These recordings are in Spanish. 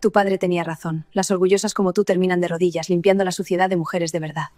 Tu padre tenía razón. Las orgullosas como tú terminan de rodillas, limpiando la suciedad de mujeres de verdad.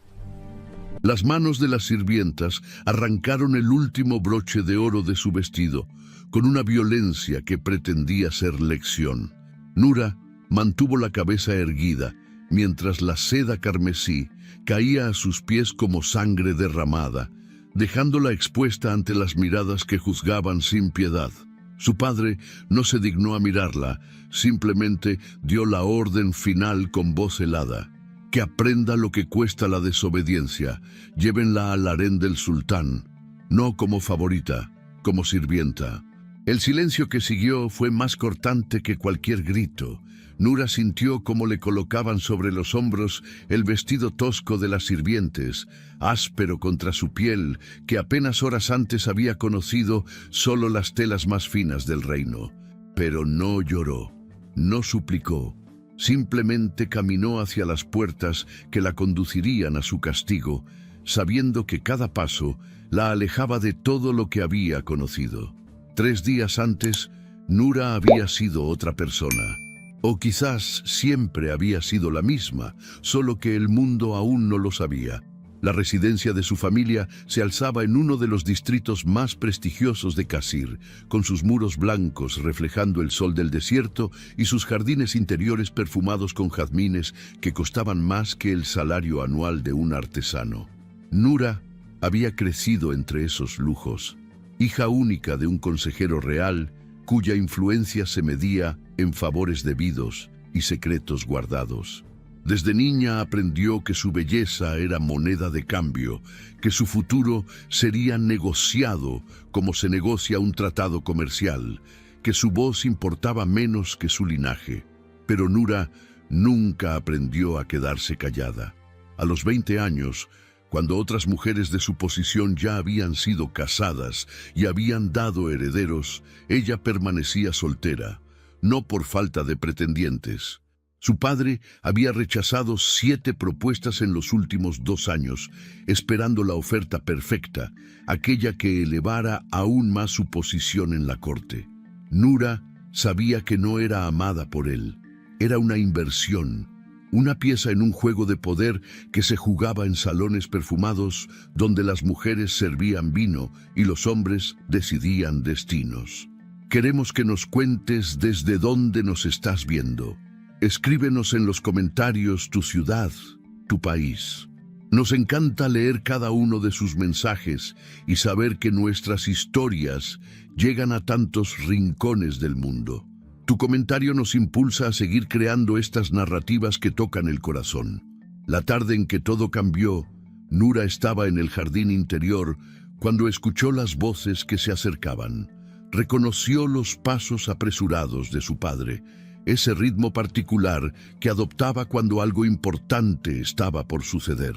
Las manos de las sirvientas arrancaron el último broche de oro de su vestido, con una violencia que pretendía ser lección. Nura mantuvo la cabeza erguida, mientras la seda carmesí caía a sus pies como sangre derramada, dejándola expuesta ante las miradas que juzgaban sin piedad. Su padre no se dignó a mirarla, simplemente dio la orden final con voz helada. Que aprenda lo que cuesta la desobediencia, llévenla al harén del sultán, no como favorita, como sirvienta. El silencio que siguió fue más cortante que cualquier grito. Nura sintió cómo le colocaban sobre los hombros el vestido tosco de las sirvientes, áspero contra su piel, que apenas horas antes había conocido solo las telas más finas del reino. Pero no lloró, no suplicó, simplemente caminó hacia las puertas que la conducirían a su castigo, sabiendo que cada paso la alejaba de todo lo que había conocido. 3 días antes, Nura había sido otra persona. O quizás siempre había sido la misma, solo que el mundo aún no lo sabía. La residencia de su familia se alzaba en uno de los distritos más prestigiosos de Qasr, con sus muros blancos reflejando el sol del desierto y sus jardines interiores perfumados con jazmines que costaban más que el salario anual de un artesano. Nura había crecido entre esos lujos, hija única de un consejero real, cuya influencia se medía en favores debidos y secretos guardados. Desde niña aprendió que su belleza era moneda de cambio, que su futuro sería negociado como se negocia un tratado comercial, que su voz importaba menos que su linaje. Pero Nura nunca aprendió a quedarse callada. A los 20 años, cuando otras mujeres de su posición ya habían sido casadas y habían dado herederos, ella permanecía soltera, no por falta de pretendientes. Su padre había rechazado 7 propuestas en los últimos 2 años, esperando la oferta perfecta, aquella que elevara aún más su posición en la corte. Nura sabía que no era amada por él, era una inversión, una pieza en un juego de poder que se jugaba en salones perfumados donde las mujeres servían vino y los hombres decidían destinos. Queremos que nos cuentes desde dónde nos estás viendo. Escríbenos en los comentarios tu ciudad, tu país. Nos encanta leer cada uno de sus mensajes y saber que nuestras historias llegan a tantos rincones del mundo. Tu comentario nos impulsa a seguir creando estas narrativas que tocan el corazón. La tarde en que todo cambió, Nura estaba en el jardín interior cuando escuchó las voces que se acercaban. Reconoció los pasos apresurados de su padre, ese ritmo particular que adoptaba cuando algo importante estaba por suceder.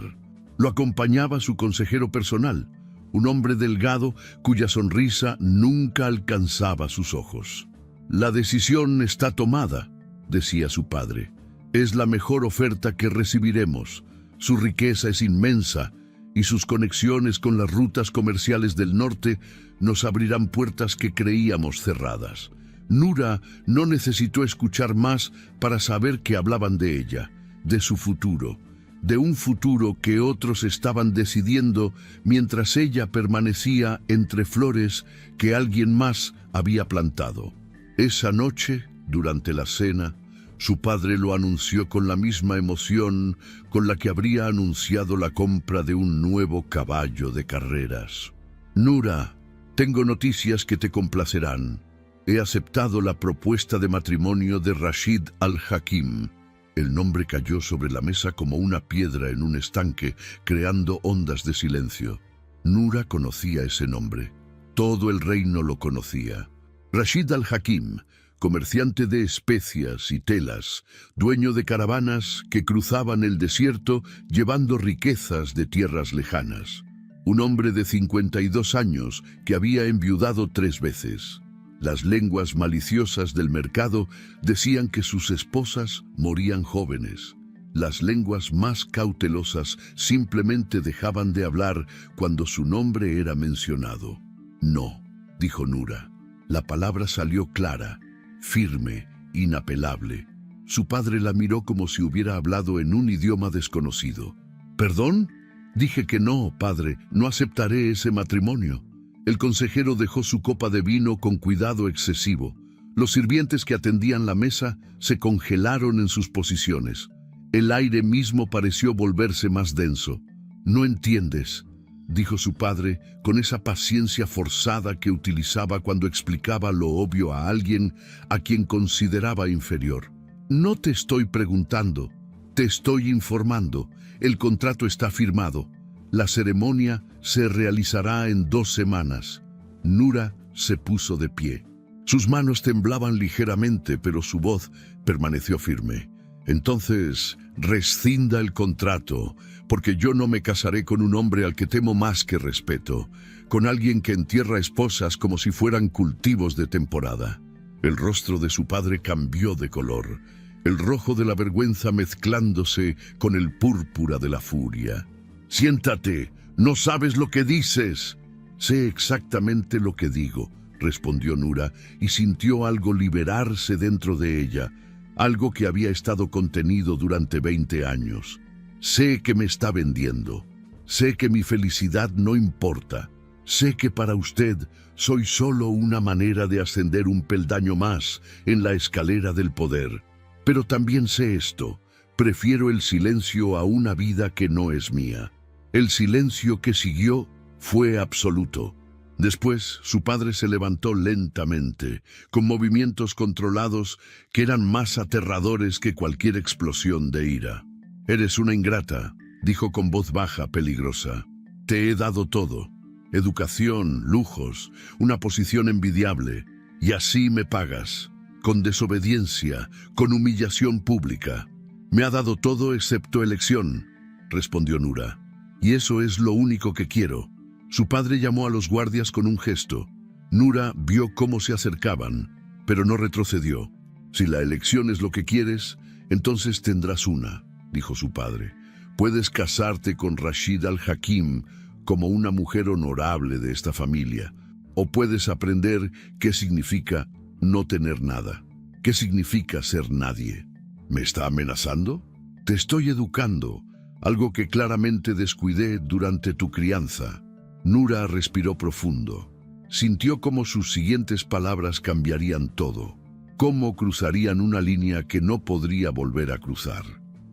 Lo acompañaba su consejero personal, un hombre delgado cuya sonrisa nunca alcanzaba sus ojos. «La decisión está tomada», decía su padre. «Es la mejor oferta que recibiremos. Su riqueza es inmensa y sus conexiones con las rutas comerciales del norte nos abrirán puertas que creíamos cerradas». Nura no necesitó escuchar más para saber que hablaban de ella, de su futuro, de un futuro que otros estaban decidiendo mientras ella permanecía entre flores que alguien más había plantado. Esa noche, durante la cena, su padre lo anunció con la misma emoción con la que habría anunciado la compra de un nuevo caballo de carreras. «Nura, tengo noticias que te complacerán. He aceptado la propuesta de matrimonio de Rashid al-Hakim». El nombre cayó sobre la mesa como una piedra en un estanque, creando ondas de silencio. Nura conocía ese nombre. Todo el reino lo conocía. Rashid al-Hakim, comerciante de especias y telas, dueño de caravanas que cruzaban el desierto llevando riquezas de tierras lejanas. Un hombre de 52 años que había enviudado 3 veces. Las lenguas maliciosas del mercado decían que sus esposas morían jóvenes. Las lenguas más cautelosas simplemente dejaban de hablar cuando su nombre era mencionado. «No», dijo Nura. La palabra salió clara, firme, inapelable. Su padre la miró como si hubiera hablado en un idioma desconocido. ¿Perdón? Dije que no, padre, no aceptaré ese matrimonio. El consejero dejó su copa de vino con cuidado excesivo. Los sirvientes que atendían la mesa se congelaron en sus posiciones. El aire mismo pareció volverse más denso. «No entiendes», dijo su padre con esa paciencia forzada que utilizaba cuando explicaba lo obvio a alguien a quien consideraba inferior. «No te estoy preguntando, te estoy informando. El contrato está firmado. La ceremonia se realizará en 2 semanas». Nura se puso de pie. Sus manos temblaban ligeramente, pero su voz permaneció firme. «Entonces, rescinda el contrato, porque yo no me casaré con un hombre al que temo más que respeto, con alguien que entierra esposas como si fueran cultivos de temporada». El rostro de su padre cambió de color, el rojo de la vergüenza mezclándose con el púrpura de la furia. «Siéntate, no sabes lo que dices». «Sé exactamente lo que digo», respondió Nura, y sintió algo liberarse dentro de ella, algo que había estado contenido durante 20 años. «Sé que me está vendiendo. Sé que mi felicidad no importa. Sé que para usted soy solo una manera de ascender un peldaño más en la escalera del poder. Pero también sé esto: prefiero el silencio a una vida que no es mía». El silencio que siguió fue absoluto. Después, su padre se levantó lentamente, con movimientos controlados que eran más aterradores que cualquier explosión de ira. «Eres una ingrata», dijo con voz baja, peligrosa. «Te he dado todo: educación, lujos, una posición envidiable, y así me pagas, con desobediencia, con humillación pública». «Me ha dado todo excepto elección», respondió Nura. «Y eso es lo único que quiero». Su padre llamó a los guardias con un gesto. Nura vio cómo se acercaban, pero no retrocedió. «Si la elección es lo que quieres, entonces tendrás una», dijo su padre. «Puedes casarte con Rashid al-Hakim como una mujer honorable de esta familia, o puedes aprender qué significa no tener nada, qué significa ser nadie». «¿Me está amenazando?» «Te estoy educando, algo que claramente descuidé durante tu crianza». Nura respiró profundo. Sintió cómo sus siguientes palabras cambiarían todo, cómo cruzarían una línea que no podría volver a cruzar.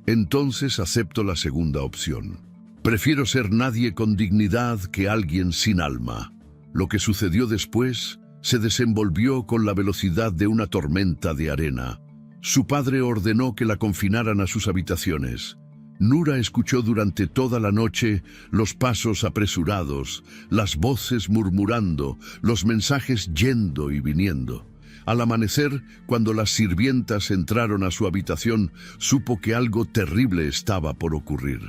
«Entonces acepto la segunda opción. Prefiero ser nadie con dignidad que alguien sin alma». Lo que sucedió después se desenvolvió con la velocidad de una tormenta de arena. Su padre ordenó que la confinaran a sus habitaciones. Nura escuchó durante toda la noche los pasos apresurados, las voces murmurando, los mensajes yendo y viniendo. Al amanecer, cuando las sirvientas entraron a su habitación, supo que algo terrible estaba por ocurrir.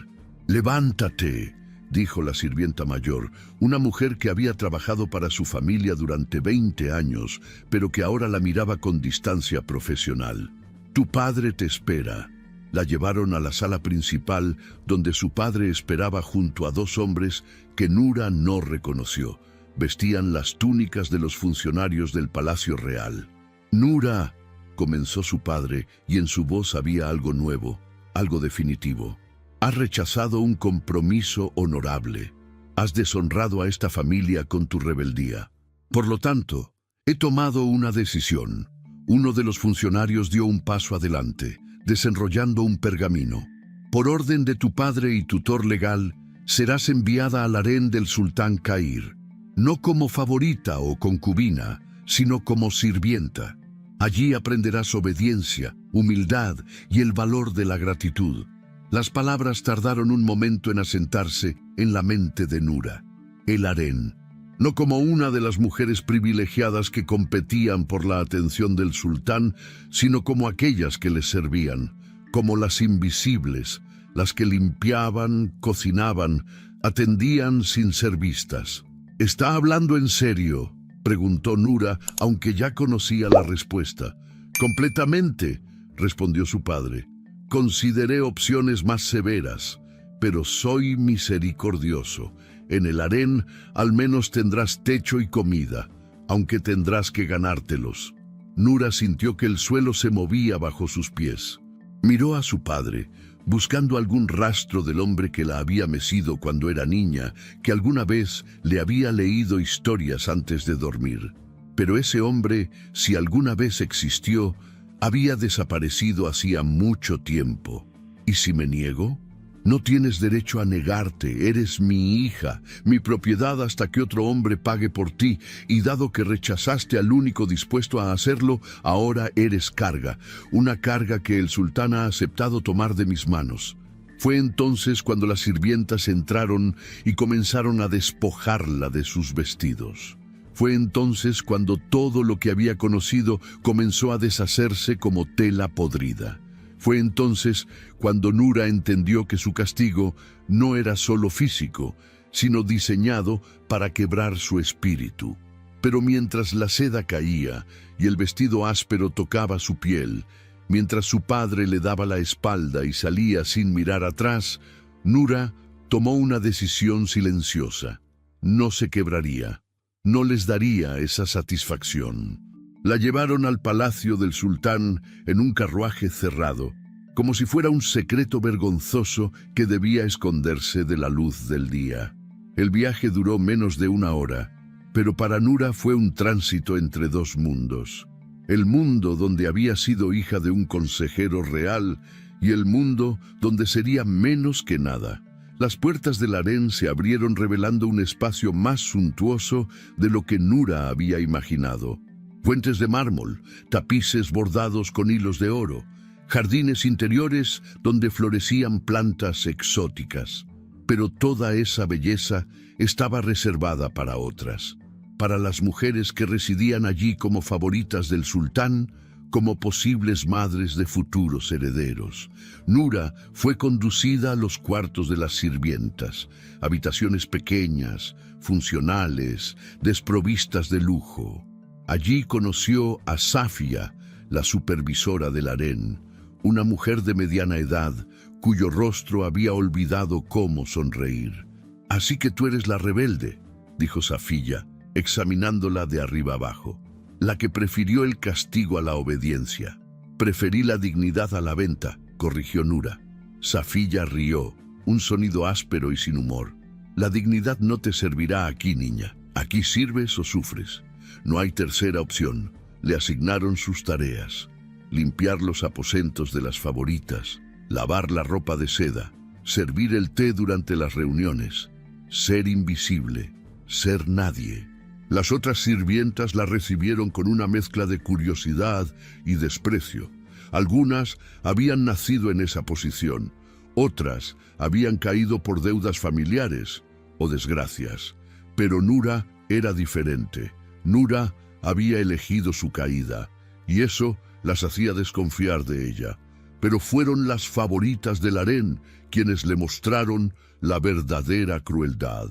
«Levántate», dijo la sirvienta mayor, una mujer que había trabajado para su familia durante 20 años, pero que ahora la miraba con distancia profesional. «Tu padre te espera». La llevaron a la sala principal, donde su padre esperaba junto a 2 hombres que Nura no reconoció. Vestían las túnicas de los funcionarios del Palacio Real. «Nura», comenzó su padre, y en su voz había algo nuevo, algo definitivo. «Has rechazado un compromiso honorable. Has deshonrado a esta familia con tu rebeldía. Por lo tanto, he tomado una decisión». Uno de los funcionarios dio un paso adelante, desenrollando un pergamino. «Por orden de tu padre y tutor legal, serás enviada al harén del sultán Cair, no como favorita o concubina, sino como sirvienta. Allí aprenderás obediencia, humildad y el valor de la gratitud». Las palabras tardaron un momento en asentarse en la mente de Nura. El harén, no como una de las mujeres privilegiadas que competían por la atención del sultán, sino como aquellas que les servían, como las invisibles, las que limpiaban, cocinaban, atendían sin ser vistas. «¿Está hablando en serio?», preguntó Nura, aunque ya conocía la respuesta. «Completamente», respondió su padre. «Consideré opciones más severas, pero soy misericordioso. En el harén al menos tendrás techo y comida, aunque tendrás que ganártelos». Nura sintió que el suelo se movía bajo sus pies. Miró a su padre, buscando algún rastro del hombre que la había mecido cuando era niña, que alguna vez le había leído historias antes de dormir. Pero ese hombre, si alguna vez existió, había desaparecido hacía mucho tiempo. ¿Y si me niego? No tienes derecho a negarte, eres mi hija, mi propiedad hasta que otro hombre pague por ti, y dado que rechazaste al único dispuesto a hacerlo, ahora eres carga, una carga que el sultán ha aceptado tomar de mis manos. Fue entonces cuando las sirvientas entraron y comenzaron a despojarla de sus vestidos. Fue entonces cuando todo lo que había conocido comenzó a deshacerse como tela podrida. Fue entonces cuando Nura entendió que su castigo no era solo físico, sino diseñado para quebrar su espíritu. Pero mientras la seda caía y el vestido áspero tocaba su piel, mientras su padre le daba la espalda y salía sin mirar atrás, Nura tomó una decisión silenciosa. No se quebraría, no les daría esa satisfacción. La llevaron al palacio del sultán en un carruaje cerrado, como si fuera un secreto vergonzoso que debía esconderse de la luz del día. El viaje duró menos de una hora, pero para Nura fue un tránsito entre dos mundos. El mundo donde había sido hija de un consejero real y el mundo donde sería menos que nada. Las puertas del harén se abrieron revelando un espacio más suntuoso de lo que Nura había imaginado. Fuentes de mármol, tapices bordados con hilos de oro, jardines interiores donde florecían plantas exóticas. Pero toda esa belleza estaba reservada para otras, para las mujeres que residían allí como favoritas del sultán, como posibles madres de futuros herederos. Nura fue conducida a los cuartos de las sirvientas, habitaciones pequeñas, funcionales, desprovistas de lujo. Allí conoció a Safia, la supervisora del harén, una mujer de mediana edad, cuyo rostro había olvidado cómo sonreír. «Así que tú eres la rebelde», dijo Safia, examinándola de arriba abajo, «la que prefirió el castigo a la obediencia». «Preferí la dignidad a la venta», corrigió Nura. Safia rió, un sonido áspero y sin humor. «La dignidad no te servirá aquí, niña. Aquí sirves o sufres. No hay tercera opción». Le asignaron sus tareas: limpiar los aposentos de las favoritas, lavar la ropa de seda, servir el té durante las reuniones, ser invisible, ser nadie. Las otras sirvientas la recibieron con una mezcla de curiosidad y desprecio. Algunas habían nacido en esa posición, otras habían caído por deudas familiares o desgracias. Pero Nura era diferente. Nura había elegido su caída, y eso las hacía desconfiar de ella. Pero fueron las favoritas del harén quienes le mostraron la verdadera crueldad.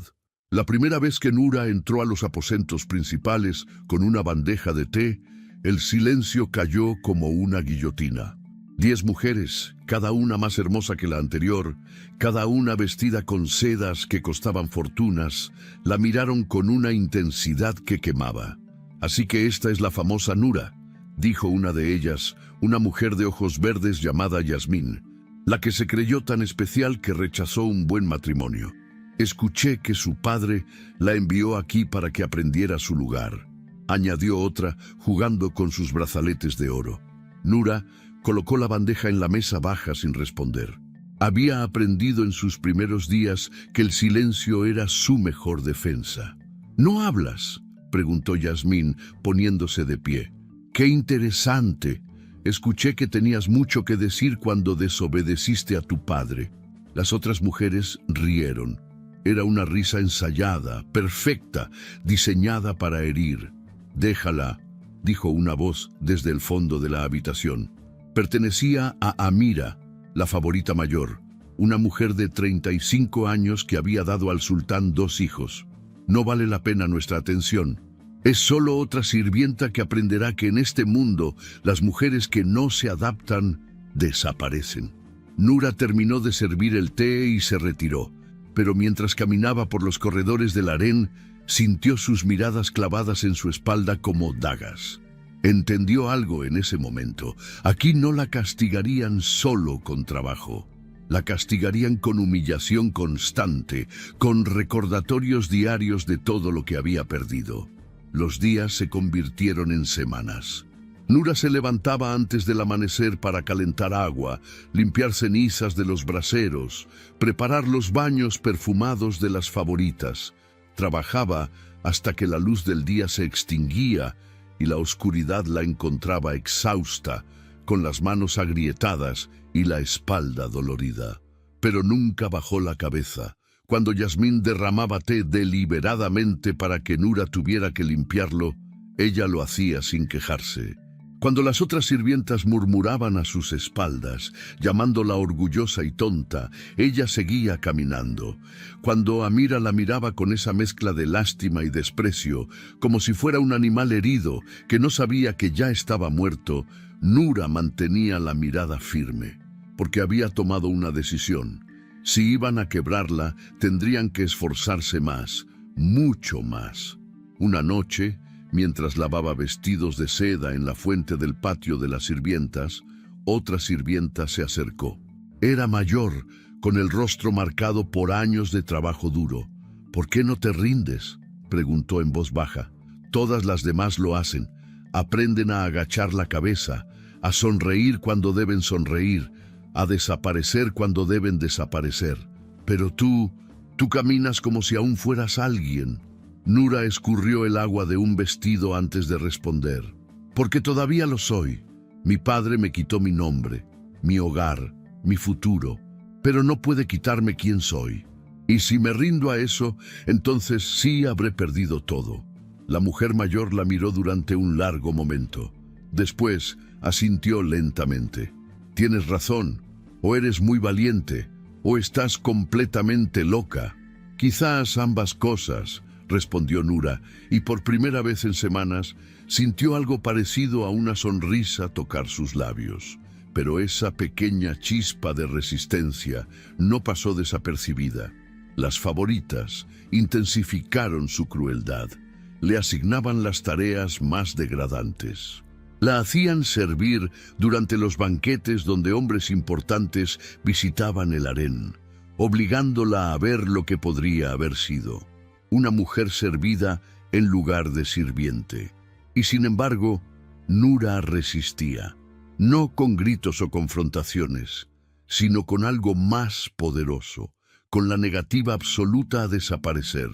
La primera vez que Nura entró a los aposentos principales con una bandeja de té, el silencio cayó como una guillotina. 10 mujeres, cada una más hermosa que la anterior, cada una vestida con sedas que costaban fortunas, la miraron con una intensidad que quemaba. «Así que esta es la famosa Nura», dijo una de ellas, una mujer de ojos verdes llamada Yasmín, la que se creyó tan especial que rechazó un buen matrimonio. «Escuché que su padre la envió aquí para que aprendiera su lugar», añadió otra, jugando con sus brazaletes de oro. Nura colocó la bandeja en la mesa baja sin responder. Había aprendido en sus primeros días que el silencio era su mejor defensa. «¿No hablas?», preguntó Yasmín, poniéndose de pie. «Qué interesante. Escuché que tenías mucho que decir cuando desobedeciste a tu padre». Las otras mujeres rieron. Era una risa ensayada, perfecta, diseñada para herir. «Déjala», dijo una voz desde el fondo de la habitación. Pertenecía a Amira, la favorita mayor, una mujer de 35 años que había dado al sultán 2 hijos. «No vale la pena nuestra atención. Es solo otra sirvienta que aprenderá que en este mundo las mujeres que no se adaptan desaparecen». Nura terminó de servir el té y se retiró, pero mientras caminaba por los corredores del harén, sintió sus miradas clavadas en su espalda como dagas. Entendió algo en ese momento. Aquí no la castigarían solo con trabajo. La castigarían con humillación constante, con recordatorios diarios de todo lo que había perdido. Los días se convirtieron en semanas. Nura se levantaba antes del amanecer para calentar agua, limpiar cenizas de los braseros, preparar los baños perfumados de las favoritas. Trabajaba hasta que la luz del día se extinguía y la oscuridad la encontraba exhausta, con las manos agrietadas y la espalda dolorida. Pero nunca bajó la cabeza. Cuando Yasmín derramaba té deliberadamente para que Nura tuviera que limpiarlo, ella lo hacía sin quejarse. Cuando las otras sirvientas murmuraban a sus espaldas, llamándola orgullosa y tonta, ella seguía caminando. Cuando Amira la miraba con esa mezcla de lástima y desprecio, como si fuera un animal herido que no sabía que ya estaba muerto, Nura mantenía la mirada firme, porque había tomado una decisión. Si iban a quebrarla, tendrían que esforzarse más, mucho más. Una noche, mientras lavaba vestidos de seda en la fuente del patio de las sirvientas, otra sirvienta se acercó. Era mayor, con el rostro marcado por años de trabajo duro. «¿Por qué no te rindes?», preguntó en voz baja. «Todas las demás lo hacen. Aprenden a agachar la cabeza, a sonreír cuando deben sonreír, a desaparecer cuando deben desaparecer. Pero tú caminas como si aún fueras alguien». Nura escurrió el agua de un vestido antes de responder. «Porque todavía lo soy. Mi padre me quitó mi nombre, mi hogar, mi futuro, pero no puede quitarme quién soy. Y si me rindo a eso, entonces sí habré perdido todo». La mujer mayor la miró durante un largo momento. Después asintió lentamente. «Tienes razón. O eres muy valiente, o estás completamente loca. Quizás ambas cosas», respondió Nura, y por primera vez en semanas sintió algo parecido a una sonrisa tocar sus labios. Pero esa pequeña chispa de resistencia no pasó desapercibida. Las favoritas intensificaron su crueldad. Le asignaban las tareas más degradantes. La hacían servir durante los banquetes donde hombres importantes visitaban el harén, obligándola a ver lo que podría haber sido: una mujer servida en lugar de sirviente. Y sin embargo, Nura resistía, no con gritos o confrontaciones, sino con algo más poderoso, con la negativa absoluta a desaparecer.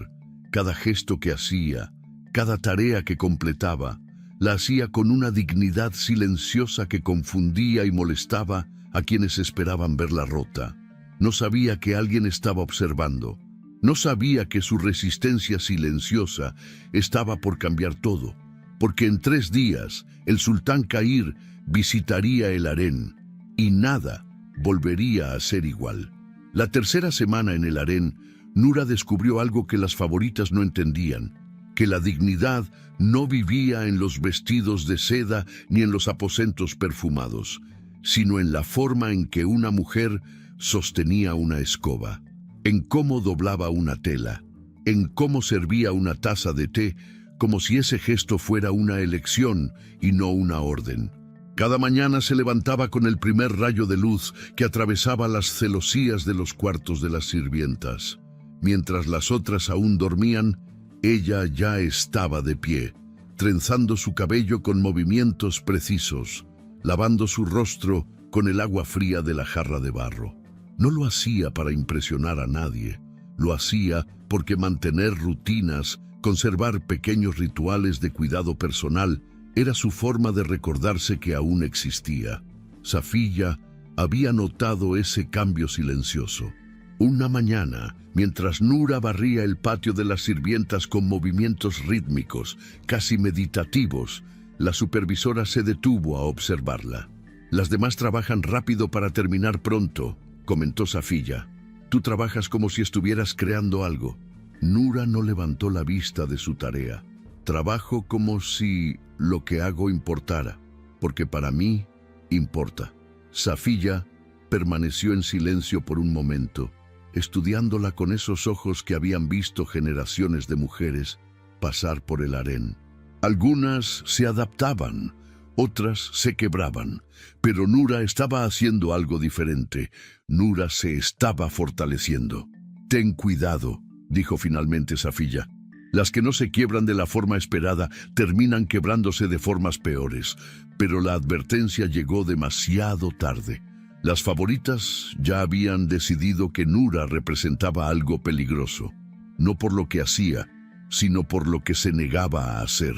Cada gesto que hacía, cada tarea que completaba, la hacía con una dignidad silenciosa que confundía y molestaba a quienes esperaban verla rota. No sabía que alguien estaba observando. No sabía que su resistencia silenciosa estaba por cambiar todo, porque en 3 días el sultán Cair visitaría el harén y nada volvería a ser igual. La tercera semana en el harén, Nura descubrió algo que las favoritas no entendían: que la dignidad no vivía en los vestidos de seda ni en los aposentos perfumados, sino en la forma en que una mujer sostenía una escoba, en cómo doblaba una tela, en cómo servía una taza de té, como si ese gesto fuera una elección y no una orden. Cada mañana se levantaba con el primer rayo de luz que atravesaba las celosías de los cuartos de las sirvientas. Mientras las otras aún dormían, ella ya estaba de pie, trenzando su cabello con movimientos precisos, lavando su rostro con el agua fría de la jarra de barro. No lo hacía para impresionar a nadie, lo hacía porque mantener rutinas, conservar pequeños rituales de cuidado personal, era su forma de recordarse que aún existía. Safiya había notado ese cambio silencioso. Una mañana, mientras Nura barría el patio de las sirvientas con movimientos rítmicos, casi meditativos, la supervisora se detuvo a observarla. «Las demás trabajan rápido para terminar pronto», comentó Safiya. «Tú trabajas como si estuvieras creando algo». Nura no levantó la vista de su tarea. «Trabajo como si lo que hago importara, porque para mí importa». Safiya permaneció en silencio por un momento, estudiándola con esos ojos que habían visto generaciones de mujeres pasar por el harén. Algunas se adaptaban, otras se quebraban, pero Nura estaba haciendo algo diferente. Nura se estaba fortaleciendo. «Ten cuidado», dijo finalmente Safiya. «Las que no se quiebran de la forma esperada terminan quebrándose de formas peores», pero la advertencia llegó demasiado tarde. Las favoritas ya habían decidido que Nura representaba algo peligroso, no por lo que hacía, sino por lo que se negaba a hacer: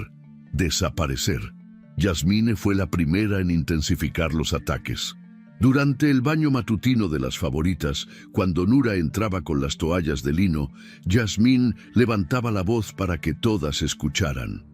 desaparecer. Yasmine fue la primera en intensificar los ataques. Durante el baño matutino de las favoritas, cuando Nura entraba con las toallas de lino, Yasmine levantaba la voz para que todas escucharan.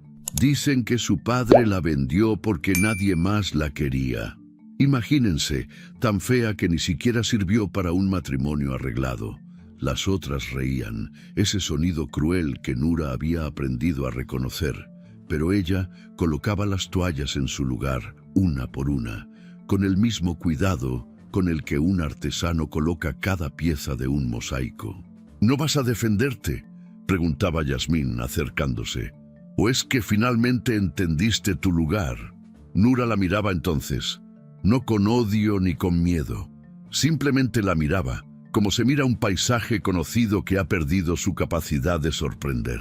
«Dicen que su padre la vendió porque nadie más la quería. Imagínense, tan fea que ni siquiera sirvió para un matrimonio arreglado». Las otras reían, ese sonido cruel que Nura había aprendido a reconocer. Pero ella colocaba las toallas en su lugar, una por una, con el mismo cuidado con el que un artesano coloca cada pieza de un mosaico. «¿No vas a defenderte?», preguntaba Yasmine acercándose. «¿O es que finalmente entendiste tu lugar?». Nura la miraba entonces, no con odio ni con miedo. Simplemente la miraba, como se mira un paisaje conocido que ha perdido su capacidad de sorprender.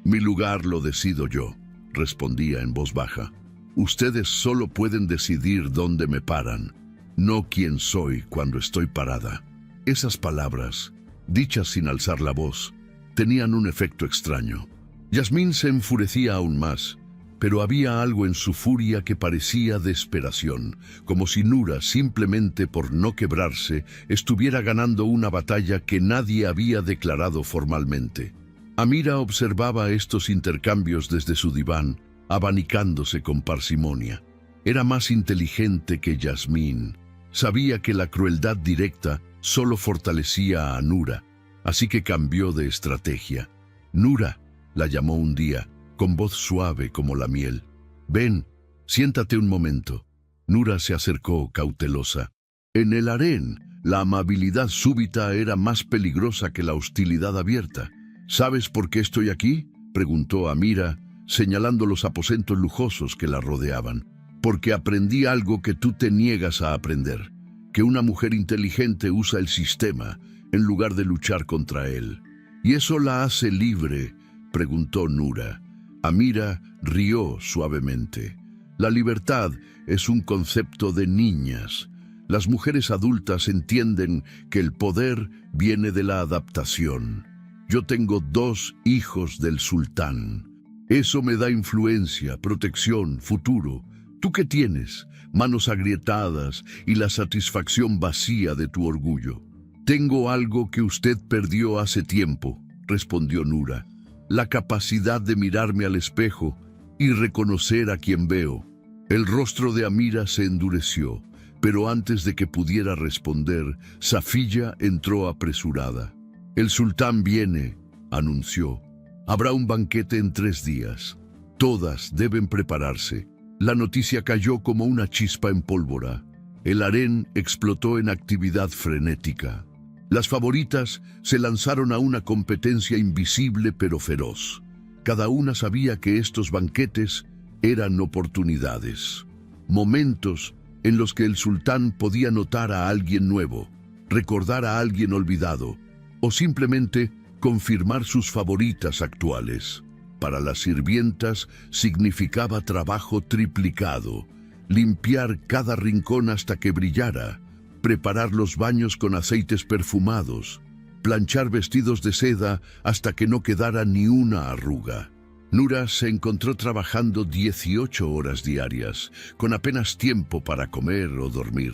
«Mi lugar lo decido yo», respondía en voz baja. «Ustedes solo pueden decidir dónde me paran, no quién soy cuando estoy parada». Esas palabras, dichas sin alzar la voz, tenían un efecto extraño. Yasmine se enfurecía aún más, pero había algo en su furia que parecía desesperación, como si Nura, simplemente por no quebrarse, estuviera ganando una batalla que nadie había declarado formalmente. Amira observaba estos intercambios desde su diván, abanicándose con parsimonia. Era más inteligente que Yasmine. Sabía que la crueldad directa solo fortalecía a Nura, así que cambió de estrategia. «Nura», la llamó un día, con voz suave como la miel. «Ven, siéntate un momento». Nura se acercó cautelosa. En el harén, la amabilidad súbita era más peligrosa que la hostilidad abierta. «¿Sabes por qué estoy aquí?», preguntó Amira, señalando los aposentos lujosos que la rodeaban. «Porque aprendí algo que tú te niegas a aprender, que una mujer inteligente usa el sistema en lugar de luchar contra él». «¿Y eso la hace libre?», preguntó Nura. Amira rió suavemente. «La libertad es un concepto de niñas. Las mujeres adultas entienden que el poder viene de la adaptación. Yo tengo 2 hijos del sultán. Eso me da influencia, protección, futuro. ¿Tú qué tienes? Manos agrietadas y la satisfacción vacía de tu orgullo». «Tengo algo que usted perdió hace tiempo», respondió Nura. «La capacidad de mirarme al espejo y reconocer a quien veo». El rostro de Amira se endureció, pero antes de que pudiera responder, Safiya entró apresurada. «El sultán viene», anunció. «Habrá un banquete en 3 días. Todas deben prepararse». La noticia cayó como una chispa en pólvora. El harén explotó en actividad frenética. Las favoritas se lanzaron a una competencia invisible pero feroz. Cada una sabía que estos banquetes eran oportunidades, momentos en los que el sultán podía notar a alguien nuevo, recordar a alguien olvidado, o simplemente confirmar sus favoritas actuales. Para las sirvientas significaba trabajo triplicado, limpiar cada rincón hasta que brillara, preparar los baños con aceites perfumados, planchar vestidos de seda hasta que no quedara ni una arruga. Nura se encontró trabajando 18 horas diarias, con apenas tiempo para comer o dormir,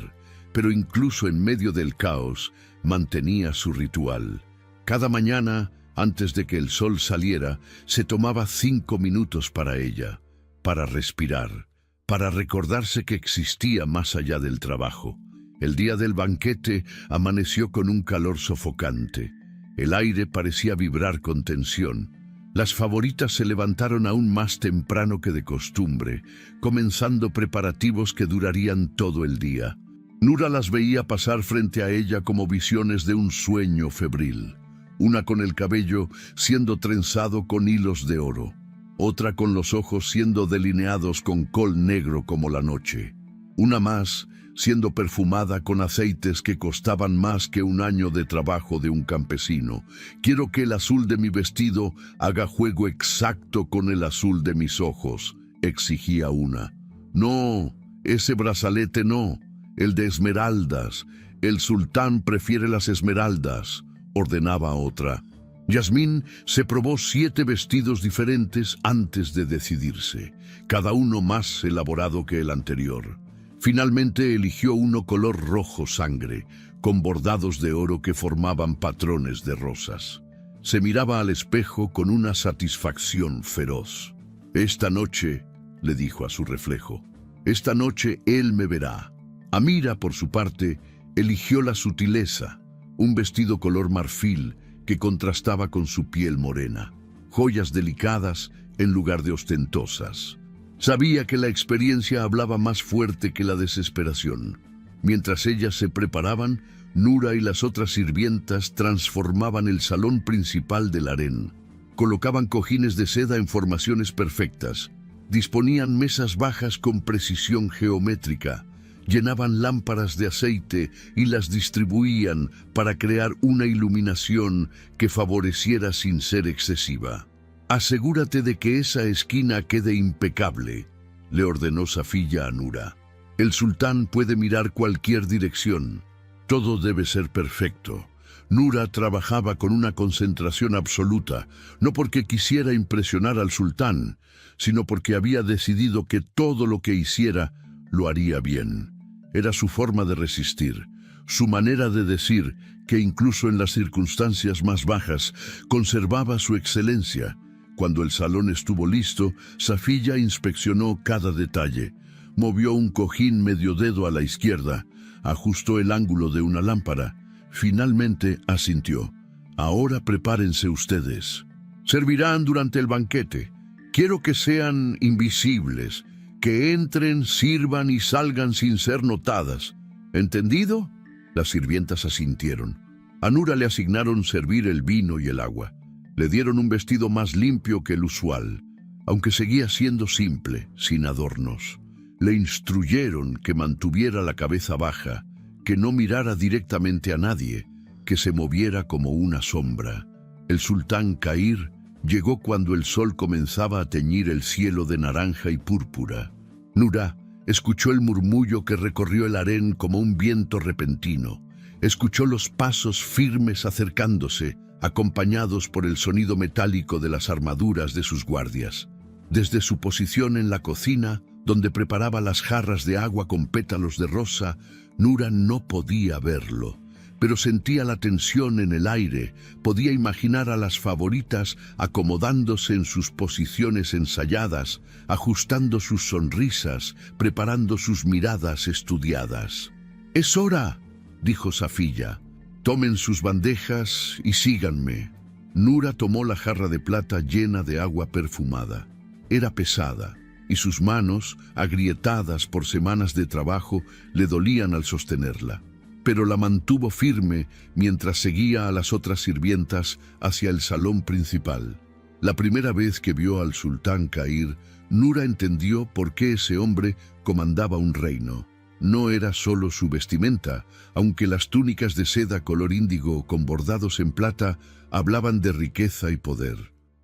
pero incluso en medio del caos mantenía su ritual. Cada mañana, antes de que el sol saliera, se tomaba 5 minutos para ella, para respirar, para recordarse que existía más allá del trabajo. El día del banquete amaneció con un calor sofocante. El aire parecía vibrar con tensión. Las favoritas se levantaron aún más temprano que de costumbre, comenzando preparativos que durarían todo el día. Nura las veía pasar frente a ella como visiones de un sueño febril. Una con el cabello siendo trenzado con hilos de oro, otra con los ojos siendo delineados con col negro como la noche, una más siendo perfumada con aceites que costaban más que un año de trabajo de un campesino. Quiero que el azul de mi vestido haga juego exacto con el azul de mis ojos, exigía una. No, ese brazalete no, el de esmeraldas. El sultán prefiere las esmeraldas, ordenaba otra. Yasmín se probó 7 vestidos diferentes antes de decidirse, cada uno más elaborado que el anterior. Finalmente eligió uno color rojo sangre, con bordados de oro que formaban patrones de rosas. Se miraba al espejo con una satisfacción feroz. «Esta noche», le dijo a su reflejo, «esta noche él me verá». Amira, por su parte, eligió la sutileza, un vestido color marfil que contrastaba con su piel morena, joyas delicadas en lugar de ostentosas. Sabía que la experiencia hablaba más fuerte que la desesperación. Mientras ellas se preparaban, Nura y las otras sirvientas transformaban el salón principal del harén. Colocaban cojines de seda en formaciones perfectas, disponían mesas bajas con precisión geométrica, llenaban lámparas de aceite y las distribuían para crear una iluminación que favoreciera sin ser excesiva. «Asegúrate de que esa esquina quede impecable», le ordenó Safiya a Nura. «El sultán puede mirar cualquier dirección. Todo debe ser perfecto». Nura trabajaba con una concentración absoluta, no porque quisiera impresionar al sultán, sino porque había decidido que todo lo que hiciera lo haría bien. Era su forma de resistir, su manera de decir que incluso en las circunstancias más bajas conservaba su excelencia. Cuando el salón estuvo listo, Safiya inspeccionó cada detalle, movió un cojín medio dedo a la izquierda, ajustó el ángulo de una lámpara. Finalmente asintió. «Ahora prepárense ustedes. Servirán durante el banquete. Quiero que sean invisibles, que entren, sirvan y salgan sin ser notadas. ¿Entendido?». Las sirvientas asintieron. A Nura le asignaron servir el vino y el agua. Le dieron un vestido más limpio que el usual, aunque seguía siendo simple, sin adornos. Le instruyeron que mantuviera la cabeza baja, que no mirara directamente a nadie, que se moviera como una sombra. El sultán Cair llegó cuando el sol comenzaba a teñir el cielo de naranja y púrpura. Nura escuchó el murmullo que recorrió el harén como un viento repentino. Escuchó los pasos firmes acercándose, acompañados por el sonido metálico de las armaduras de sus guardias. Desde su posición en la cocina, donde preparaba las jarras de agua con pétalos de rosa, Nura no podía verlo, pero sentía la tensión en el aire, podía imaginar a las favoritas acomodándose en sus posiciones ensayadas, ajustando sus sonrisas, preparando sus miradas estudiadas. «Es hora», dijo Safiya. «Tomen sus bandejas y síganme». Nura tomó la jarra de plata llena de agua perfumada. Era pesada, y sus manos, agrietadas por semanas de trabajo, le dolían al sostenerla. Pero la mantuvo firme mientras seguía a las otras sirvientas hacia el salón principal. La primera vez que vio al sultán Cair, Nura entendió por qué ese hombre comandaba un reino. No era solo su vestimenta, aunque las túnicas de seda color índigo con bordados en plata hablaban de riqueza y poder.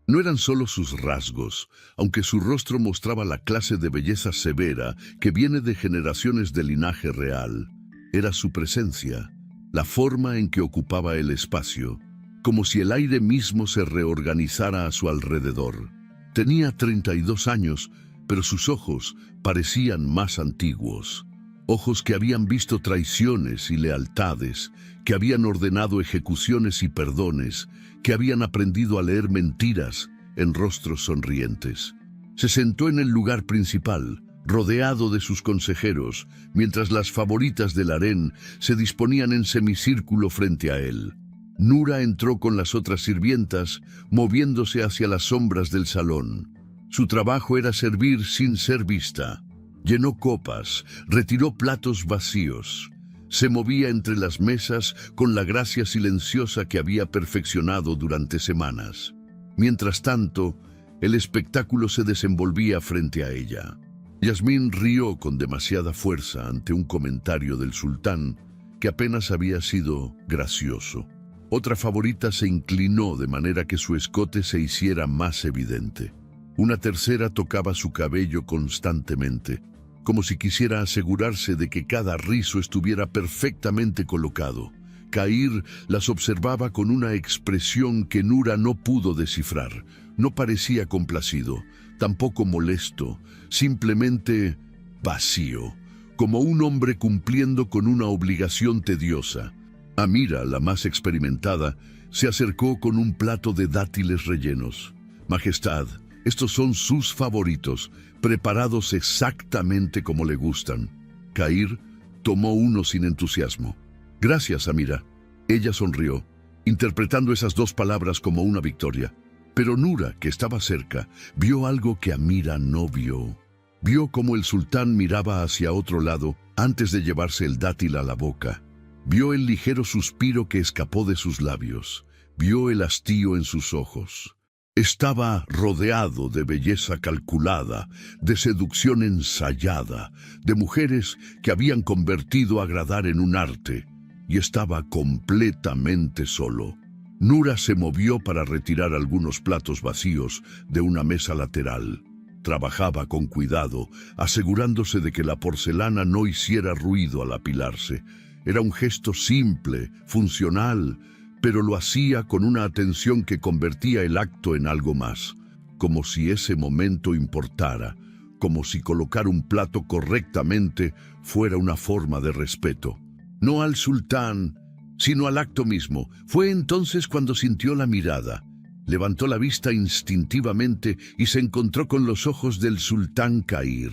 No eran solo sus rasgos, aunque su rostro mostraba la clase de belleza severa que viene de generaciones de linaje real. Era su presencia, la forma en que ocupaba el espacio, como si el aire mismo se reorganizara a su alrededor. Tenía 32 años, pero sus ojos parecían más antiguos. Ojos que habían visto traiciones y lealtades, que habían ordenado ejecuciones y perdones, que habían aprendido a leer mentiras en rostros sonrientes. Se sentó en el lugar principal, rodeado de sus consejeros, mientras las favoritas del harén se disponían en semicírculo frente a él. Nura entró con las otras sirvientas, moviéndose hacia las sombras del salón. Su trabajo era servir sin ser vista. Llenó copas, retiró platos vacíos. Se movía entre las mesas con la gracia silenciosa que había perfeccionado durante semanas. Mientras tanto, El espectáculo se desenvolvía frente a ella. Yasmín rió con demasiada fuerza ante un comentario del sultán que apenas había sido gracioso. Otra favorita se inclinó de manera que su escote se hiciera más evidente. Una tercera tocaba su cabello constantemente, como si quisiera asegurarse de que cada rizo estuviera perfectamente colocado. Cair las observaba con una expresión que Nura no pudo descifrar. No parecía complacido, tampoco molesto, simplemente vacío, como un hombre cumpliendo con una obligación tediosa. Amira, la más experimentada, se acercó con un plato de dátiles rellenos. Majestad, estos son sus favoritos, preparados exactamente como le gustan. Cair tomó uno sin entusiasmo. Gracias, Amira. Ella sonrió, interpretando esas dos palabras como una victoria. Pero Nura, que estaba cerca, vio algo que Amira no vio. Vio cómo el sultán miraba hacia otro lado antes de llevarse el dátil a la boca. Vio el ligero suspiro que escapó de sus labios. Vio el hastío en sus ojos. Estaba rodeado de belleza calculada, de seducción ensayada, de mujeres que habían convertido agradar en un arte, y estaba completamente solo. Nura se movió para retirar algunos platos vacíos de una mesa lateral. Trabajaba con cuidado, asegurándose de que la porcelana no hiciera ruido al apilarse. Era un gesto simple, funcional, pero lo hacía con una atención que convertía el acto en algo más, como si ese momento importara, como si colocar un plato correctamente fuera una forma de respeto. No al sultán, sino al acto mismo. Fue entonces cuando sintió la mirada. Levantó la vista instintivamente y se encontró con los ojos del sultán Cair.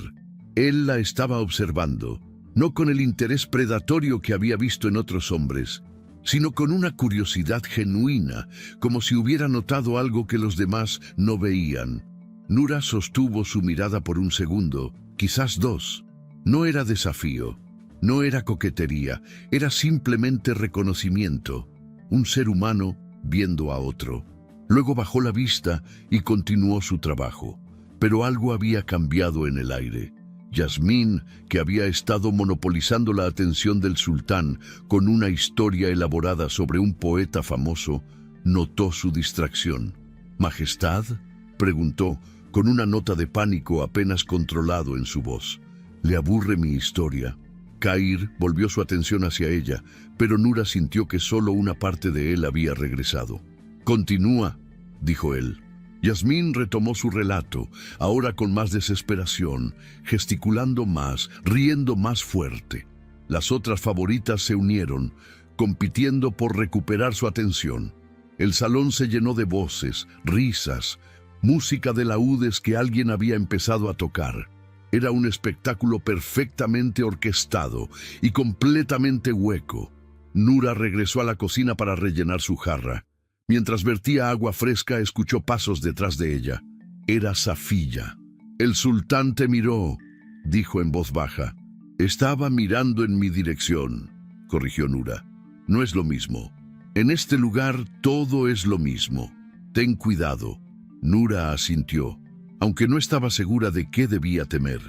Él la estaba observando, no con el interés predatorio que había visto en otros hombres, sino con una curiosidad genuina, como si hubiera notado algo que los demás no veían. Nura sostuvo su mirada por un segundo, quizás dos. No era desafío, no era coquetería, era simplemente reconocimiento. Un ser humano viendo a otro. Luego bajó la vista y continuó su trabajo. Pero algo había cambiado en el aire. Yasmín, que había estado monopolizando la atención del sultán con una historia elaborada sobre un poeta famoso, notó su distracción. «¿Majestad?», preguntó, con una nota de pánico apenas controlado en su voz. «¿Le aburre mi historia?». Cair volvió su atención hacia ella, pero Nura sintió que solo una parte de él había regresado. «Continúa», dijo él. Yasmín retomó su relato, ahora con más desesperación, gesticulando más, riendo más fuerte. Las otras favoritas se unieron, compitiendo por recuperar su atención. El salón se llenó de voces, risas, música de laúdes que alguien había empezado a tocar. Era un espectáculo perfectamente orquestado y completamente hueco. Nura regresó a la cocina para rellenar su jarra. Mientras vertía agua fresca, escuchó pasos detrás de ella. Era Safiya. «El sultán te miró», dijo en voz baja. «Estaba mirando en mi dirección», corrigió Nura. «No es lo mismo. En este lugar todo es lo mismo. Ten cuidado». Nura asintió, aunque no estaba segura de qué debía temer.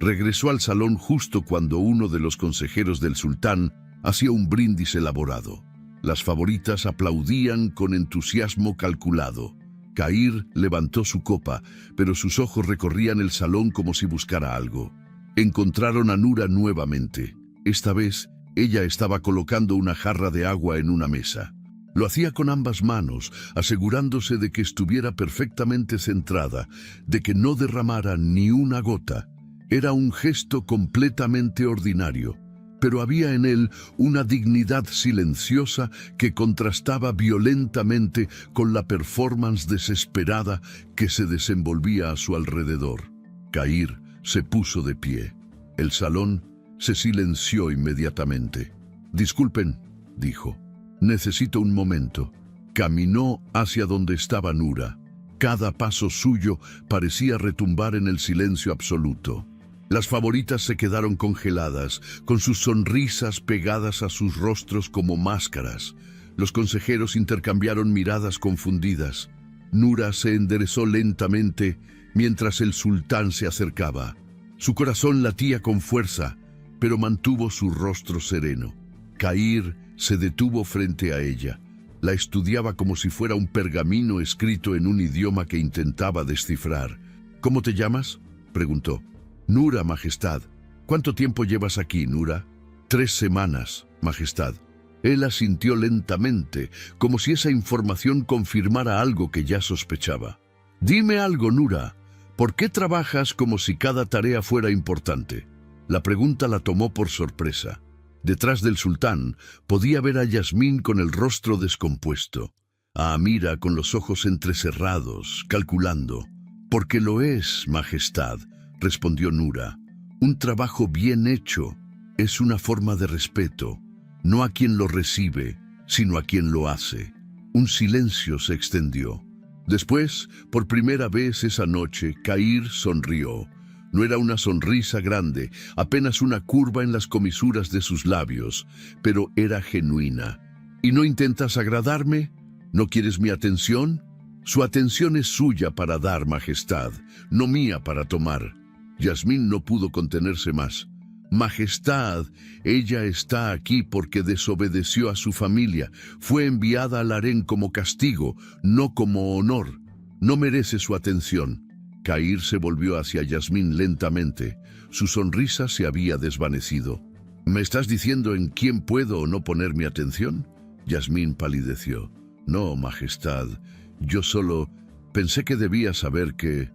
Regresó al salón justo cuando uno de los consejeros del sultán hacía un brindis elaborado. Las favoritas aplaudían con entusiasmo calculado. Cair levantó su copa, pero sus ojos recorrían el salón como si buscara algo. Encontraron a Nura nuevamente. Esta vez, ella estaba colocando una jarra de agua en una mesa. Lo hacía con ambas manos, asegurándose de que estuviera perfectamente centrada, de que no derramara ni una gota. Era un gesto completamente ordinario, pero había en él una dignidad silenciosa que contrastaba violentamente con la performance desesperada que se desenvolvía a su alrededor. Cair se puso de pie. El salón se silenció inmediatamente. «Disculpen», dijo. «Necesito un momento». Caminó hacia donde estaba Nura. Cada paso suyo parecía retumbar en el silencio absoluto. Las favoritas se quedaron congeladas, con sus sonrisas pegadas a sus rostros como máscaras. Los consejeros intercambiaron miradas confundidas. Nura se enderezó lentamente mientras el sultán se acercaba. Su corazón latía con fuerza, pero mantuvo su rostro sereno. Cair se detuvo frente a ella. La estudiaba como si fuera un pergamino escrito en un idioma que intentaba descifrar. «¿Cómo te llamas?», preguntó. «Nura, Majestad». «¿Cuánto tiempo llevas aquí, Nura?». «3 semanas, Majestad». Él asintió lentamente, como si esa información confirmara algo que ya sospechaba. «Dime algo, Nura. ¿Por qué trabajas como si cada tarea fuera importante?». La pregunta la tomó por sorpresa. Detrás del sultán podía ver a Yasmín con el rostro descompuesto, a Amira con los ojos entrecerrados, calculando. «Porque lo es, Majestad», respondió Nura. «Un trabajo bien hecho es una forma de respeto, no a quien lo recibe, sino a quien lo hace». Un silencio se extendió. Después, por primera vez esa noche, Cair sonrió. No era una sonrisa grande, apenas una curva en las comisuras de sus labios, pero era genuina. «¿Y no intentas agradarme? ¿No quieres mi atención?». «Su atención es suya para dar, Majestad, no mía para tomar». Yasmín no pudo contenerse más. «Majestad, ella está aquí porque desobedeció a su familia. Fue enviada al harén como castigo, no como honor. No merece su atención». Cair se volvió hacia Yasmín lentamente. Su sonrisa se había desvanecido. «¿Me estás diciendo en quién puedo o no poner mi atención?». Yasmín palideció. «No, Majestad, yo solo pensé que debía saber que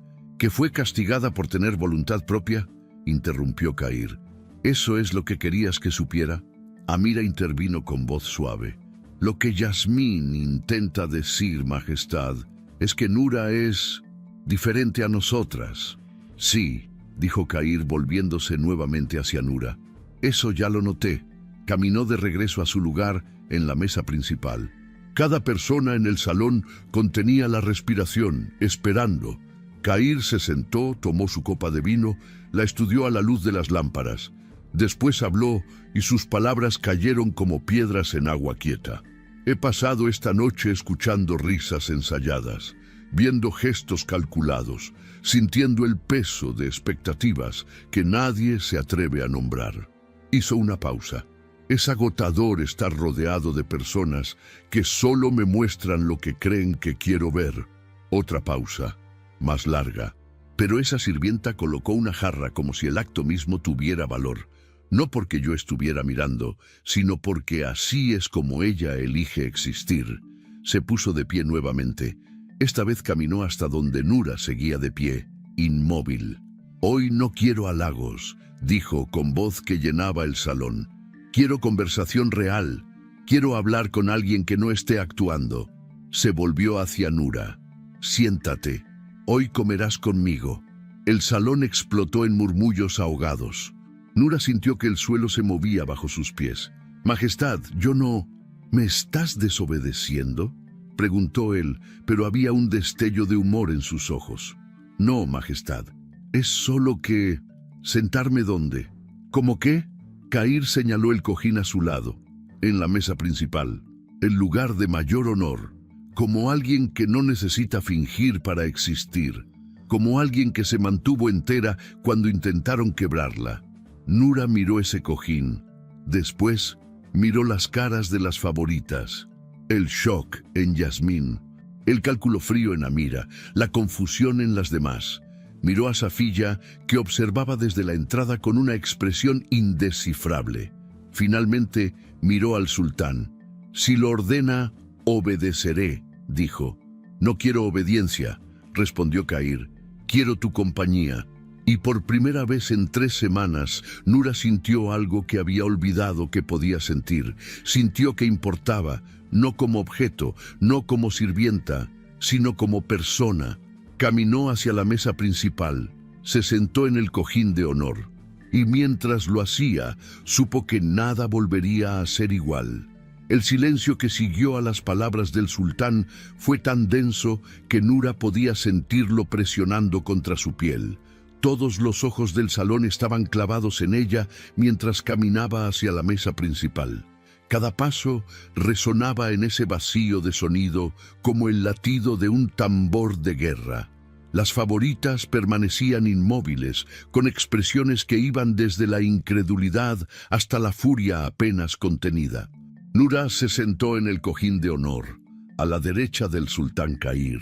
fue castigada por tener voluntad propia», interrumpió Cair. «¿Eso es lo que querías que supiera?». Amira intervino con voz suave. «Lo que Yasmín intenta decir, Majestad, es que Nura es diferente a nosotras». «Sí», dijo Cair volviéndose nuevamente hacia Nura. «Eso ya lo noté». Caminó de regreso a su lugar en la mesa principal. Cada persona en el salón contenía la respiración, esperando. Cair se sentó, tomó su copa de vino, la estudió a la luz de las lámparas. Después habló y sus palabras cayeron como piedras en agua quieta. «He pasado esta noche escuchando risas ensayadas, viendo gestos calculados, sintiendo el peso de expectativas que nadie se atreve a nombrar». Hizo una pausa. «Es agotador estar rodeado de personas que solo me muestran lo que creen que quiero ver». Otra pausa, más larga. Pero esa sirvienta colocó una jarra como si el acto mismo tuviera valor. No porque yo estuviera mirando, sino porque así es como ella elige existir. Se puso de pie nuevamente. Esta vez caminó hasta donde Nura seguía de pie, inmóvil. «Hoy no quiero halagos», dijo con voz que llenaba el salón. «Quiero conversación real. Quiero hablar con alguien que no esté actuando». Se volvió hacia Nura. «Siéntate. Hoy comerás conmigo». El salón explotó en murmullos ahogados. Nura sintió que el suelo se movía bajo sus pies. «Majestad, yo no...». «¿Me estás desobedeciendo?», preguntó él, pero había un destello de humor en sus ojos. «No, Majestad. Es solo que... ¿Sentarme dónde?». «¿Cómo qué?». Cair señaló el cojín a su lado, en la mesa principal, el lugar de mayor honor, como alguien que no necesita fingir para existir, como alguien que se mantuvo entera cuando intentaron quebrarla. Nura miró ese cojín. Después miró las caras de las favoritas. El shock en Yasmín, el cálculo frío en Amira, la confusión en las demás. Miró a Safiya, que observaba desde la entrada con una expresión indescifrable. Finalmente miró al sultán. «Si lo ordena, obedeceré», dijo. «No quiero obediencia», respondió Cair. «Quiero tu compañía». Y por primera vez en 3 semanas, Nura sintió algo que había olvidado que podía sentir. Sintió que importaba, no como objeto, no como sirvienta, sino como persona. Caminó hacia la mesa principal, se sentó en el cojín de honor. Y mientras lo hacía, supo que nada volvería a ser igual. El silencio que siguió a las palabras del sultán fue tan denso que Nura podía sentirlo presionando contra su piel. Todos los ojos del salón estaban clavados en ella mientras caminaba hacia la mesa principal. Cada paso resonaba en ese vacío de sonido como el latido de un tambor de guerra. Las favoritas permanecían inmóviles, con expresiones que iban desde la incredulidad hasta la furia apenas contenida. Nura se sentó en el cojín de honor, a la derecha del sultán Kahir.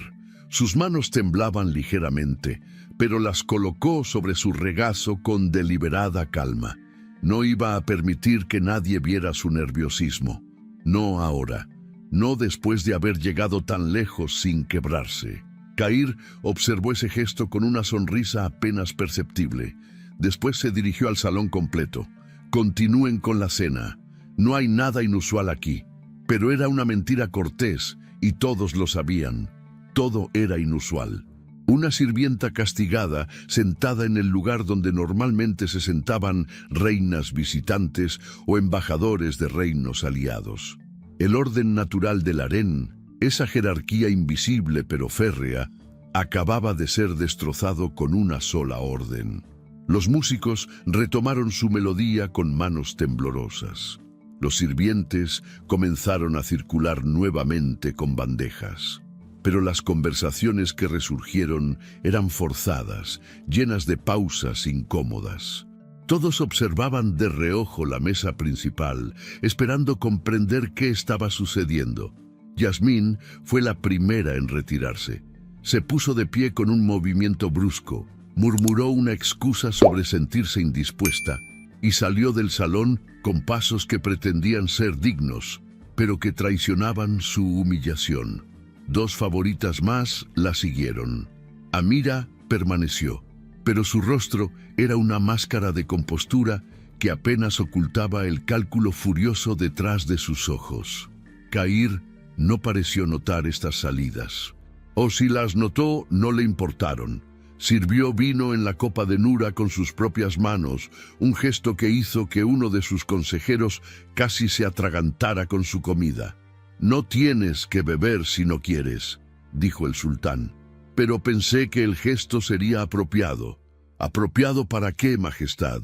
Sus manos temblaban ligeramente, pero las colocó sobre su regazo con deliberada calma. No iba a permitir que nadie viera su nerviosismo. No ahora, no después de haber llegado tan lejos sin quebrarse. Kahir observó ese gesto con una sonrisa apenas perceptible. Después se dirigió al salón completo. Continúen con la cena. No hay nada inusual aquí. Pero era una mentira cortés y todos lo sabían. Todo era inusual. Una sirvienta castigada, sentada en el lugar donde normalmente se sentaban reinas visitantes o embajadores de reinos aliados. El orden natural del harén, esa jerarquía invisible pero férrea, acababa de ser destrozado con una sola orden. Los músicos retomaron su melodía con manos temblorosas. Los sirvientes comenzaron a circular nuevamente con bandejas. Pero las conversaciones que resurgieron eran forzadas, llenas de pausas incómodas. Todos observaban de reojo la mesa principal, esperando comprender qué estaba sucediendo. Yasmín fue la primera en retirarse. Se puso de pie con un movimiento brusco, murmuró una excusa sobre sentirse indispuesta y salió del salón con pasos que pretendían ser dignos, pero que traicionaban su humillación. Dos favoritas más la siguieron. Amira permaneció, pero su rostro era una máscara de compostura que apenas ocultaba el cálculo furioso detrás de sus ojos. Kahir no pareció notar estas salidas. O si las notó, no le importaron. Sirvió vino en la copa de Nura con sus propias manos, un gesto que hizo que uno de sus consejeros casi se atragantara con su comida. «No tienes que beber si no quieres», dijo el sultán. «Pero pensé que el gesto sería apropiado». «¿Apropiado para qué, majestad?»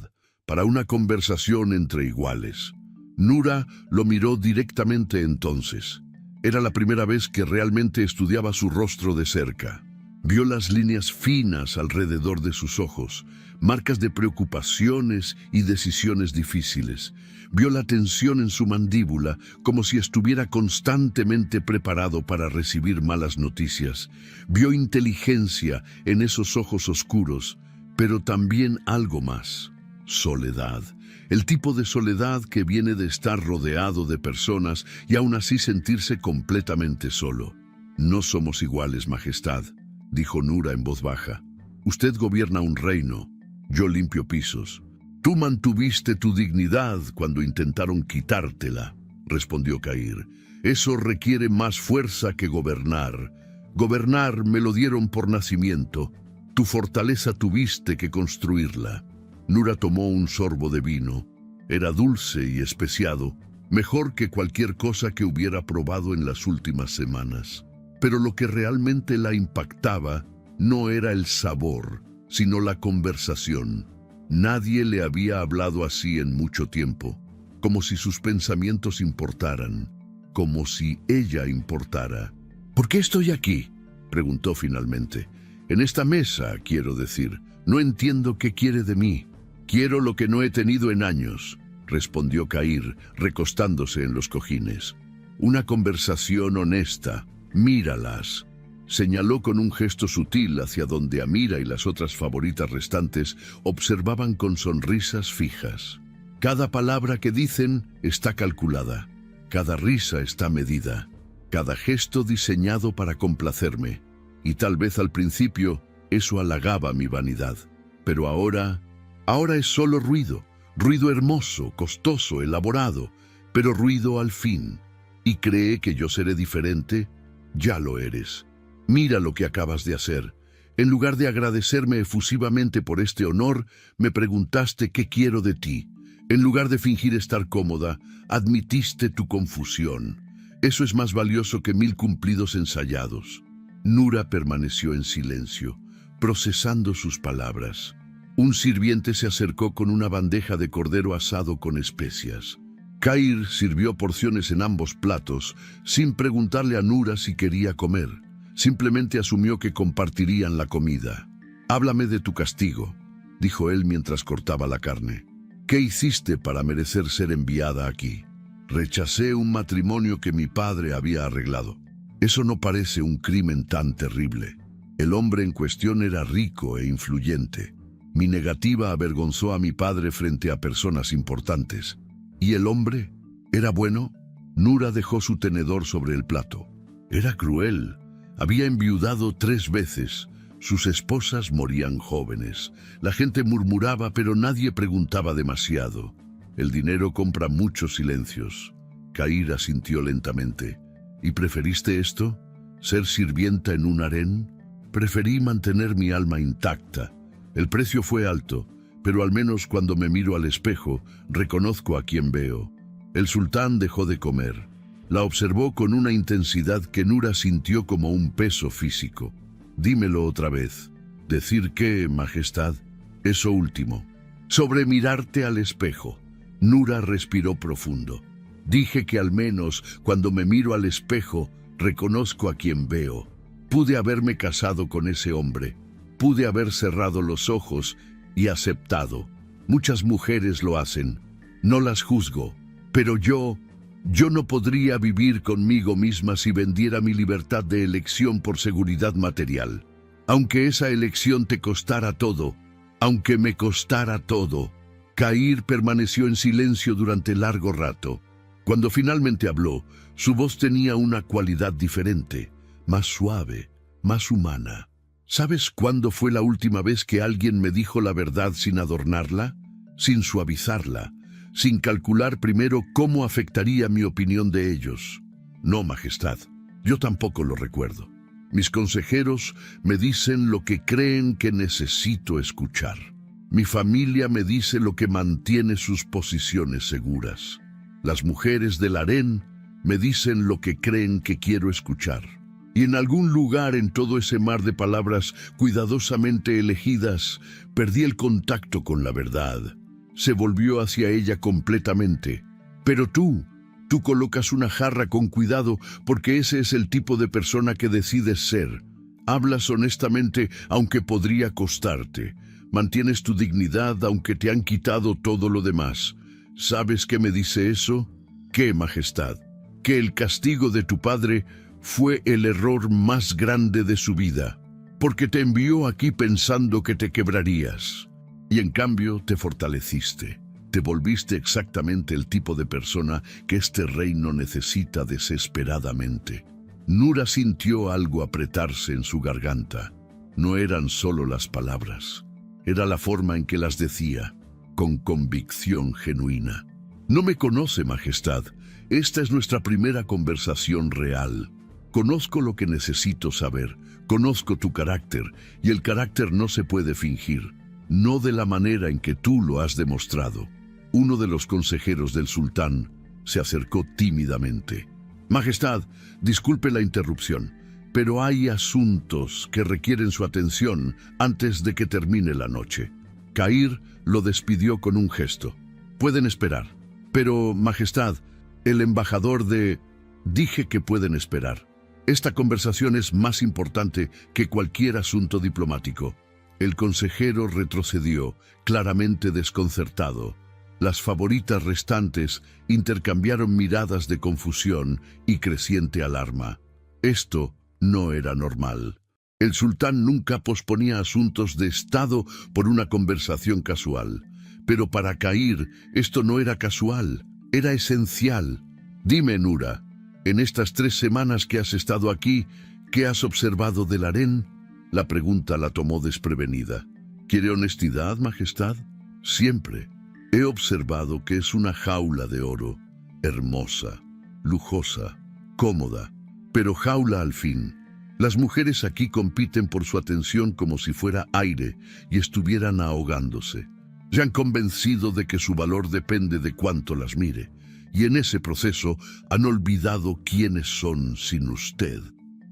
«Para una conversación entre iguales». Nura lo miró directamente entonces. Era la primera vez que realmente estudiaba su rostro de cerca. Vio las líneas finas alrededor de sus ojos, marcas de preocupaciones y decisiones difíciles. Vio la tensión en su mandíbula, como si estuviera constantemente preparado para recibir malas noticias. Vio inteligencia en esos ojos oscuros, pero también algo más: soledad. El tipo de soledad que viene de estar rodeado de personas y aún así sentirse completamente solo. «No somos iguales, majestad», dijo Nura en voz baja. «Usted gobierna un reino, yo limpio pisos». «Tú mantuviste tu dignidad cuando intentaron quitártela», respondió Kahir. «Eso requiere más fuerza que gobernar. Gobernar me lo dieron por nacimiento. Tu fortaleza tuviste que construirla». Nura tomó un sorbo de vino. Era dulce y especiado, mejor que cualquier cosa que hubiera probado en las últimas semanas. Pero lo que realmente la impactaba no era el sabor, sino la conversación. Nadie le había hablado así en mucho tiempo, como si sus pensamientos importaran, como si ella importara. «¿Por qué estoy aquí?», preguntó finalmente. «En esta mesa, quiero decir. No entiendo qué quiere de mí». «Quiero lo que no he tenido en años», respondió Kahir, recostándose en los cojines. «Una conversación honesta. Míralas». Señaló con un gesto sutil hacia donde Amira y las otras favoritas restantes observaban con sonrisas fijas. «Cada palabra que dicen está calculada. Cada risa está medida. Cada gesto diseñado para complacerme. Y tal vez al principio eso halagaba mi vanidad. Pero ahora es solo ruido. Ruido hermoso, costoso, elaborado, pero ruido al fin. ¿Y cree que yo seré diferente? Ya lo eres. Mira lo que acabas de hacer. En lugar de agradecerme efusivamente por este honor, me preguntaste qué quiero de ti. En lugar de fingir estar cómoda, admitiste tu confusión. Eso es más valioso que 1000 cumplidos ensayados». Nura permaneció en silencio, procesando sus palabras. Un sirviente se acercó con una bandeja de cordero asado con especias. Cair sirvió porciones en ambos platos, sin preguntarle a Nura si quería comer. Simplemente asumió que compartirían la comida. «Háblame de tu castigo», dijo él mientras cortaba la carne. «¿Qué hiciste para merecer ser enviada aquí?» «Rechacé un matrimonio que mi padre había arreglado». «Eso no parece un crimen tan terrible». El hombre en cuestión era rico e influyente. Mi negativa avergonzó a mi padre frente a personas importantes. ¿Y el hombre? ¿Era bueno? Nura dejó su tenedor sobre el plato. Era cruel. Había enviudado 3 veces. Sus esposas morían jóvenes. La gente murmuraba, pero nadie preguntaba demasiado. El dinero compra muchos silencios. Cair asintió lentamente. ¿Y preferiste esto? ¿Ser sirvienta en un harén? Preferí mantener mi alma intacta. El precio fue alto, pero al menos cuando me miro al espejo, reconozco a quien veo. El sultán dejó de comer. La observó con una intensidad que Nura sintió como un peso físico. Dímelo otra vez. ¿Decir qué, Majestad? Eso último. Sobre mirarte al espejo. Nura respiró profundo. Dije que al menos cuando me miro al espejo, reconozco a quien veo. Pude haberme casado con ese hombre. Pude haber cerrado los ojos y aceptado. Muchas mujeres lo hacen. No las juzgo. Pero yo no podría vivir conmigo misma si vendiera mi libertad de elección por seguridad material. Aunque esa elección te costara todo, aunque me costara todo. Cair permaneció en silencio durante largo rato. Cuando finalmente habló, su voz tenía una cualidad diferente, más suave, más humana. ¿Sabes cuándo fue la última vez que alguien me dijo la verdad sin adornarla? Sin suavizarla, sin calcular primero cómo afectaría mi opinión de ellos. No, Majestad, yo tampoco lo recuerdo. Mis consejeros me dicen lo que creen que necesito escuchar. Mi familia me dice lo que mantiene sus posiciones seguras. Las mujeres del harén me dicen lo que creen que quiero escuchar. Y en algún lugar en todo ese mar de palabras cuidadosamente elegidas, perdí el contacto con la verdad. Se volvió hacia ella completamente. Pero tú colocas una jarra con cuidado porque ese es el tipo de persona que decides ser. Hablas honestamente aunque podría costarte. Mantienes tu dignidad aunque te han quitado todo lo demás. ¿Sabes qué me dice eso? ¿Qué, Majestad? Que el castigo de tu padre fue el error más grande de su vida, porque te envió aquí pensando que te quebrarías. Y en cambio te fortaleciste. Te volviste exactamente el tipo de persona que este reino necesita desesperadamente. Nura sintió algo apretarse en su garganta. No eran solo las palabras. Era la forma en que las decía, con convicción genuina. No me conoce, Majestad. Esta es nuestra primera conversación real. Conozco lo que necesito saber. Conozco tu carácter, y el carácter no se puede fingir. No de la manera en que tú lo has demostrado. Uno de los consejeros del sultán se acercó tímidamente. Majestad, disculpe la interrupción, pero hay asuntos que requieren su atención antes de que termine la noche. Cair lo despidió con un gesto. Pueden esperar. Pero, Majestad, el embajador de... Dije que pueden esperar. Esta conversación es más importante que cualquier asunto diplomático. El consejero retrocedió, claramente desconcertado. Las favoritas restantes intercambiaron miradas de confusión y creciente alarma. Esto no era normal. El sultán nunca posponía asuntos de Estado por una conversación casual. Pero para Cair esto no era casual, era esencial. Dime, Nura, en estas 3 semanas que has estado aquí, ¿qué has observado del harén? La pregunta la tomó desprevenida. ¿Quiere honestidad, Majestad? Siempre. He observado que es una jaula de oro, hermosa, lujosa, cómoda, pero jaula al fin. Las mujeres aquí compiten por su atención como si fuera aire y estuvieran ahogándose. Se han convencido de que su valor depende de cuánto las mire, y en ese proceso han olvidado quiénes son sin usted.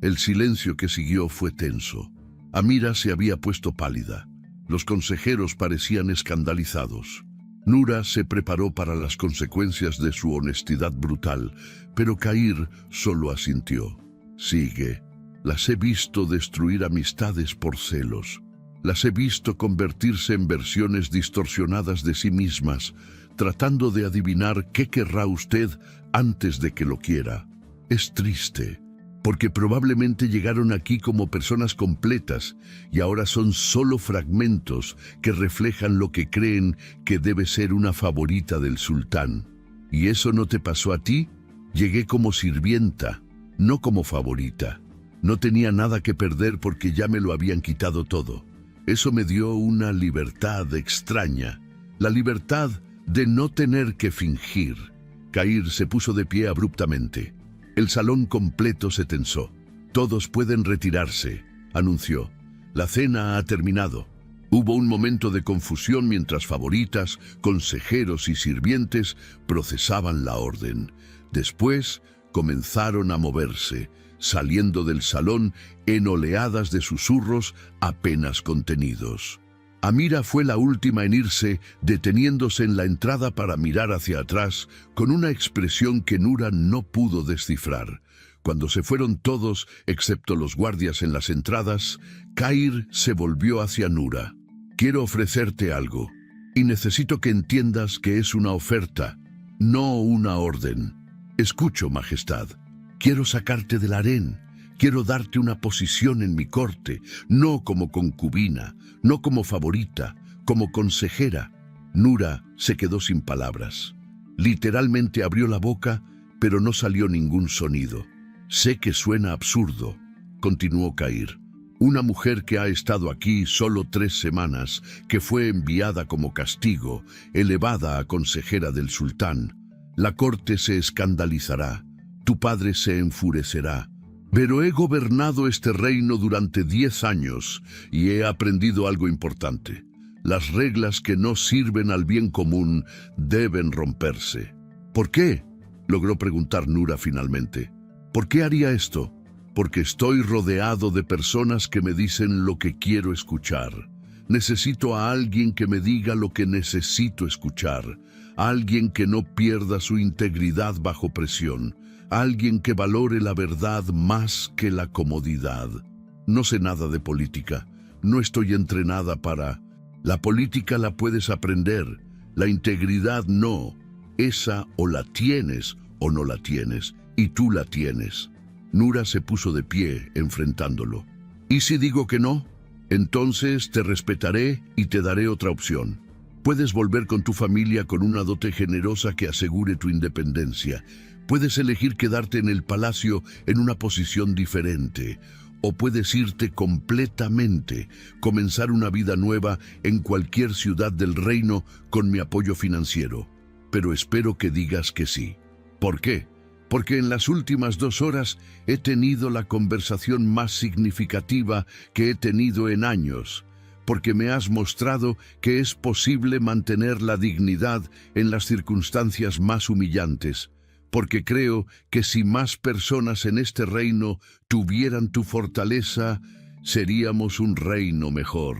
El silencio que siguió fue tenso. Amira se había puesto pálida. Los consejeros parecían escandalizados. Nura se preparó para las consecuencias de su honestidad brutal, pero Cair solo asintió. Sigue. Las he visto destruir amistades por celos. Las he visto convertirse en versiones distorsionadas de sí mismas, tratando de adivinar qué querrá usted antes de que lo quiera. Es triste, porque probablemente llegaron aquí como personas completas y ahora son solo fragmentos que reflejan lo que creen que debe ser una favorita del sultán. ¿Y eso no te pasó a ti? Llegué como sirvienta, no como favorita. No tenía nada que perder porque ya me lo habían quitado todo. Eso me dio una libertad extraña, la libertad de no tener que fingir. Cair se puso de pie abruptamente. El salón completo se tensó. Todos pueden retirarse, anunció. La cena ha terminado. Hubo un momento de confusión mientras favoritas, consejeros y sirvientes procesaban la orden. Después comenzaron a moverse, saliendo del salón en oleadas de susurros apenas contenidos. Amira fue la última en irse, deteniéndose en la entrada para mirar hacia atrás con una expresión que Nura no pudo descifrar. Cuando se fueron todos, excepto los guardias en las entradas, Cair se volvió hacia Nura. Quiero ofrecerte algo, y necesito que entiendas que es una oferta, no una orden. Escucho, Majestad. Quiero sacarte del harén. Quiero darte una posición en mi corte, no como concubina, no como favorita, como consejera. Nura se quedó sin palabras. Literalmente abrió la boca, pero no salió ningún sonido. Sé que suena absurdo, continuó Cair. Una mujer que ha estado aquí solo 3 semanas, que fue enviada como castigo, elevada a consejera del sultán. La corte se escandalizará. Tu padre se enfurecerá. Pero he gobernado este reino durante 10 años y he aprendido algo importante. Las reglas que no sirven al bien común deben romperse. ¿Por qué?, logró preguntar Nura finalmente. ¿Por qué haría esto? Porque estoy rodeado de personas que me dicen lo que quiero escuchar. Necesito a alguien que me diga lo que necesito escuchar. Alguien que no pierda su integridad bajo presión. Alguien que valore la verdad más que la comodidad. No sé nada de política. No estoy entrenada para... La política la puedes aprender. La integridad no. Esa o la tienes o no la tienes. Y tú la tienes. Nura se puso de pie, enfrentándolo. ¿Y si digo que no? Entonces te respetaré y te daré otra opción. Puedes volver con tu familia con una dote generosa que asegure tu independencia. Puedes elegir quedarte en el palacio en una posición diferente, o puedes irte completamente, comenzar una vida nueva en cualquier ciudad del reino con mi apoyo financiero. Pero espero que digas que sí. ¿Por qué? Porque en las últimas 2 horas he tenido la conversación más significativa que he tenido en años. Porque me has mostrado que es posible mantener la dignidad en las circunstancias más humillantes. Porque creo que si más personas en este reino tuvieran tu fortaleza, seríamos un reino mejor.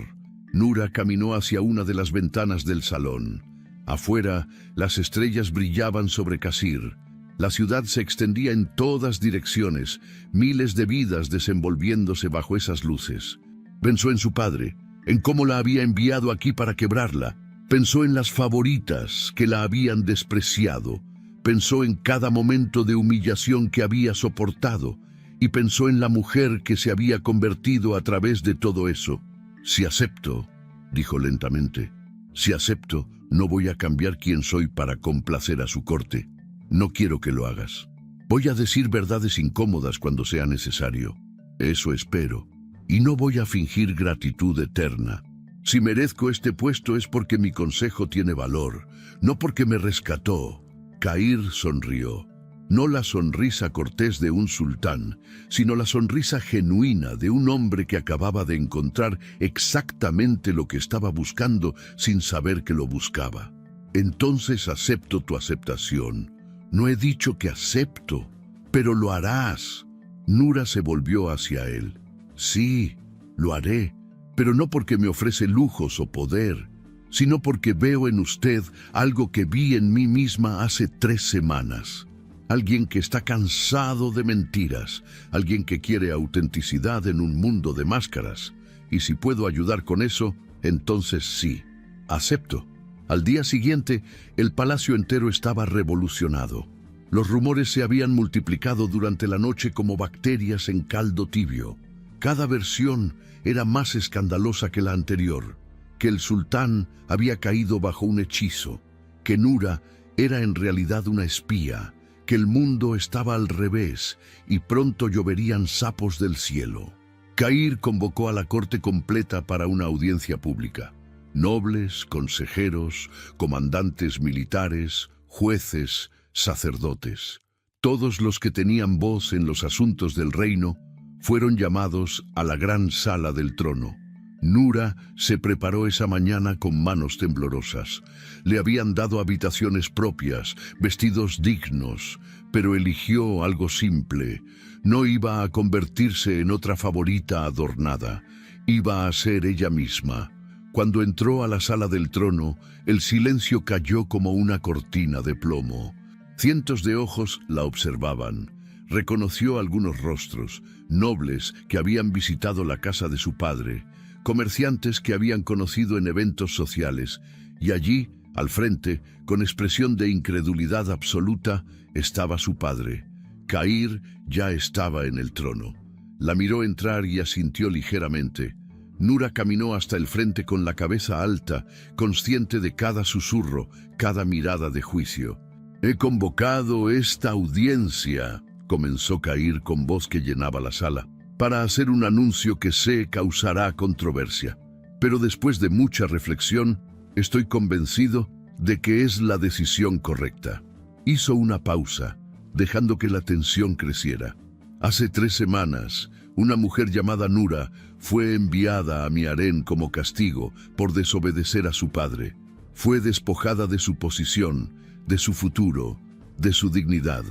Nura caminó hacia una de las ventanas del salón. Afuera, las estrellas brillaban sobre Qasr. La ciudad se extendía en todas direcciones, miles de vidas desenvolviéndose bajo esas luces. Pensó en su padre, en cómo la había enviado aquí para quebrarla. Pensó en las favoritas que la habían despreciado. Pensó en cada momento de humillación que había soportado y pensó en la mujer que se había convertido a través de todo eso. Si acepto, dijo lentamente, si acepto, no voy a cambiar quién soy para complacer a su corte. No quiero que lo hagas. Voy a decir verdades incómodas cuando sea necesario. Eso espero. Y no voy a fingir gratitud eterna. Si merezco este puesto es porque mi consejo tiene valor, no porque me rescató. Cair sonrió. No la sonrisa cortés de un sultán, sino la sonrisa genuina de un hombre que acababa de encontrar exactamente lo que estaba buscando sin saber que lo buscaba. Entonces acepto tu aceptación. No he dicho que acepto, pero lo harás. Nura se volvió hacia él. Sí, lo haré, pero no porque me ofrece lujos o poder, sino porque veo en usted algo que vi en mí misma hace 3 semanas. Alguien que está cansado de mentiras, alguien que quiere autenticidad en un mundo de máscaras. Y si puedo ayudar con eso, entonces sí, acepto. Al día siguiente, el palacio entero estaba revolucionado. Los rumores se habían multiplicado durante la noche como bacterias en caldo tibio. Cada versión era más escandalosa que la anterior, que el sultán había caído bajo un hechizo, que Nura era en realidad una espía, que el mundo estaba al revés y pronto lloverían sapos del cielo. Cair convocó a la corte completa para una audiencia pública. Nobles, consejeros, comandantes militares, jueces, sacerdotes. Todos los que tenían voz en los asuntos del reino fueron llamados a la gran sala del trono. Nura se preparó esa mañana con manos temblorosas. Le habían dado habitaciones propias, vestidos dignos, pero eligió algo simple. No iba a convertirse en otra favorita adornada. Iba a ser ella misma. Cuando entró a la sala del trono, el silencio cayó como una cortina de plomo. Cientos de ojos la observaban. Reconoció algunos rostros, nobles que habían visitado la casa de su padre, comerciantes que habían conocido en eventos sociales, y allí, al frente, con expresión de incredulidad absoluta, estaba su padre. Cair ya estaba en el trono. La miró entrar y asintió ligeramente. Nura caminó hasta el frente con la cabeza alta, consciente de cada susurro, cada mirada de juicio. «He convocado esta audiencia», comenzó Cair con voz que llenaba la sala, «para hacer un anuncio que sé causará controversia. Pero después de mucha reflexión, estoy convencido de que es la decisión correcta». Hizo una pausa, dejando que la tensión creciera. «Hace 3 semanas, una mujer llamada Nura fue enviada a mi harén como castigo por desobedecer a su padre. Fue despojada de su posición, de su futuro, de su dignidad.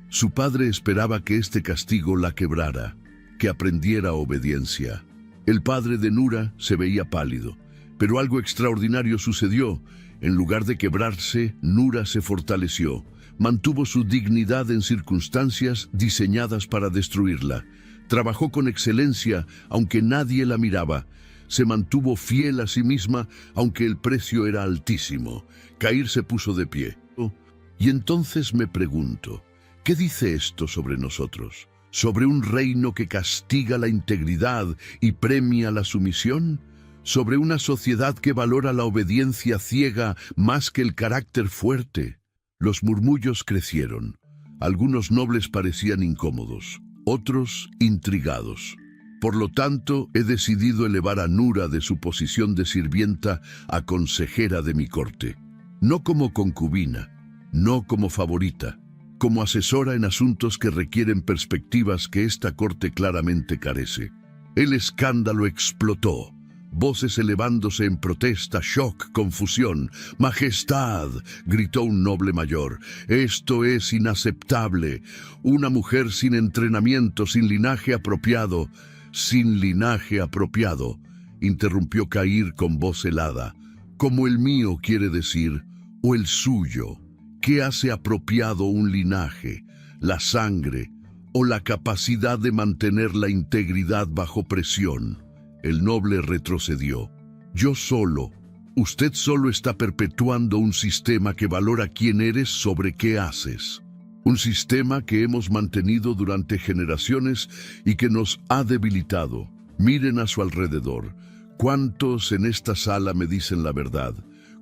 Su padre esperaba que este castigo la quebrara, que aprendiera obediencia. El padre de Nura se veía pálido, pero algo extraordinario sucedió. En lugar de quebrarse, Nura se fortaleció. Mantuvo su dignidad en circunstancias diseñadas para destruirla. Trabajó con excelencia, aunque nadie la miraba. Se mantuvo fiel a sí misma, aunque el precio era altísimo. Cair se puso de pie. Y entonces me pregunto, ¿qué dice esto sobre nosotros? ¿Sobre un reino que castiga la integridad y premia la sumisión? ¿Sobre una sociedad que valora la obediencia ciega más que el carácter fuerte? Los murmullos crecieron. Algunos nobles parecían incómodos, otros intrigados. Por lo tanto, he decidido elevar a Nura de su posición de sirvienta a consejera de mi corte. No como concubina, no como favorita, como asesora en asuntos que requieren perspectivas que esta corte claramente carece. El escándalo explotó. Voces elevándose en protesta, shock, confusión. «¡Majestad!», gritó un noble mayor. «Esto es inaceptable. Una mujer sin entrenamiento, sin linaje apropiado». «Sin linaje apropiado», interrumpió Cair con voz helada. «Como el mío, quiere decir, o el suyo. ¿Qué hace apropiado un linaje? ¿La sangre o la capacidad de mantener la integridad bajo presión?» El noble retrocedió. «Yo solo. Usted solo está perpetuando un sistema que valora quién eres sobre qué haces. Un sistema que hemos mantenido durante generaciones y que nos ha debilitado. Miren a su alrededor. ¿Cuántos en esta sala me dicen la verdad?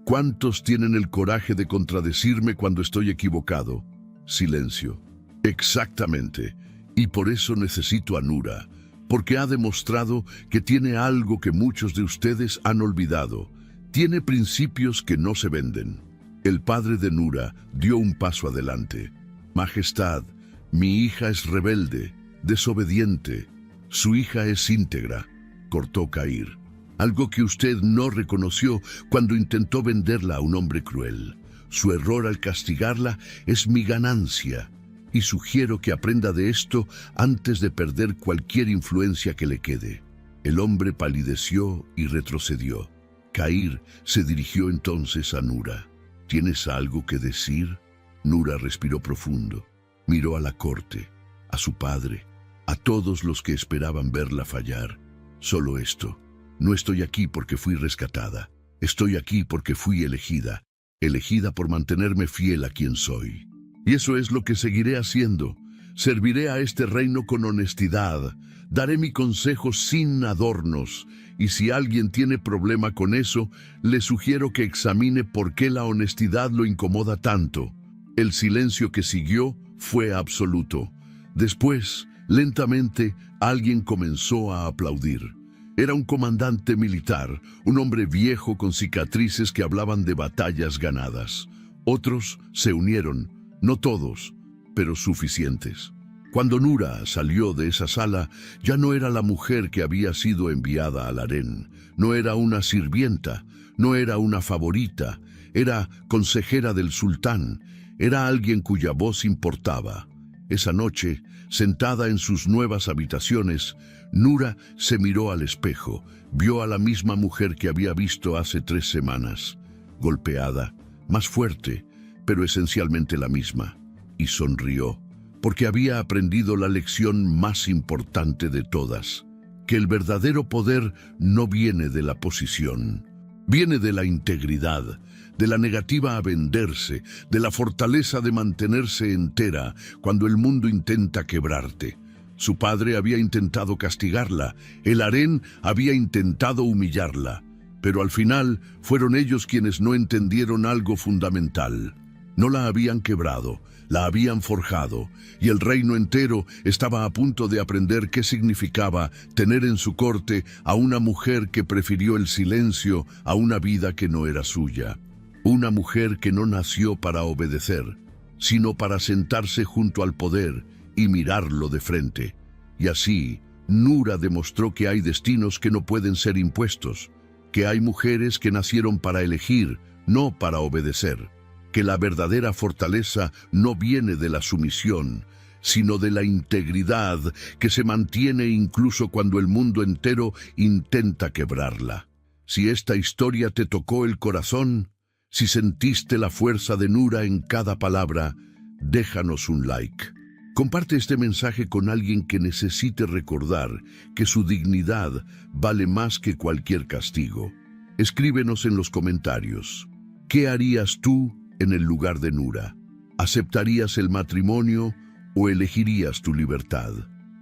¿Cuántos tienen el coraje de contradecirme cuando estoy equivocado?» Silencio. «Exactamente. Y por eso necesito a Nura. Porque ha demostrado que tiene algo que muchos de ustedes han olvidado. Tiene principios que no se venden». El padre de Nura dio un paso adelante. «Majestad, mi hija es rebelde, desobediente. Su hija es íntegra», cortó Cair. «Algo que usted no reconoció cuando intentó venderla a un hombre cruel. Su error al castigarla es mi ganancia. Y sugiero que aprenda de esto antes de perder cualquier influencia que le quede». El hombre palideció y retrocedió. Cair se dirigió entonces a Nura. ¿Tienes algo que decir? Nura respiró profundo. Miró a la corte, a su padre, a todos los que esperaban verla fallar. Solo esto. No estoy aquí porque fui rescatada. Estoy aquí porque fui elegida. Elegida por mantenerme fiel a quien soy. Y eso es lo que seguiré haciendo. Serviré a este reino con honestidad. Daré mi consejo sin adornos. Y si alguien tiene problema con eso, le sugiero que examine por qué la honestidad lo incomoda tanto. El silencio que siguió fue absoluto. Después, lentamente, alguien comenzó a aplaudir. Era un comandante militar, un hombre viejo con cicatrices que hablaban de batallas ganadas. Otros se unieron, no todos, pero suficientes. Cuando Nura salió de esa sala, ya no era la mujer que había sido enviada al harén. No era una sirvienta, no era una favorita, era consejera del sultán. Era alguien cuya voz importaba. Esa noche, sentada en sus nuevas habitaciones, Nura se miró al espejo, vio a la misma mujer que había visto hace 3 semanas, golpeada, más fuerte, pero esencialmente la misma, y sonrió, porque había aprendido la lección más importante de todas, que el verdadero poder no viene de la posición, viene de la integridad, de la negativa a venderse, de la fortaleza de mantenerse entera cuando el mundo intenta quebrarte. Su padre había intentado castigarla, el harén había intentado humillarla, pero al final fueron ellos quienes no entendieron algo fundamental. No la habían quebrado, la habían forjado, y el reino entero estaba a punto de aprender qué significaba tener en su corte a una mujer que prefirió el silencio a una vida que no era suya. Una mujer que no nació para obedecer, sino para sentarse junto al poder y mirarlo de frente. Y así, Nura demostró que hay destinos que no pueden ser impuestos, que hay mujeres que nacieron para elegir, no para obedecer, que la verdadera fortaleza no viene de la sumisión, sino de la integridad que se mantiene incluso cuando el mundo entero intenta quebrarla. Si esta historia te tocó el corazón, si sentiste la fuerza de Nura en cada palabra, déjanos un like. Comparte este mensaje con alguien que necesite recordar que su dignidad vale más que cualquier castigo. Escríbenos en los comentarios. ¿Qué harías tú en el lugar de Nura? ¿Aceptarías el matrimonio o elegirías tu libertad?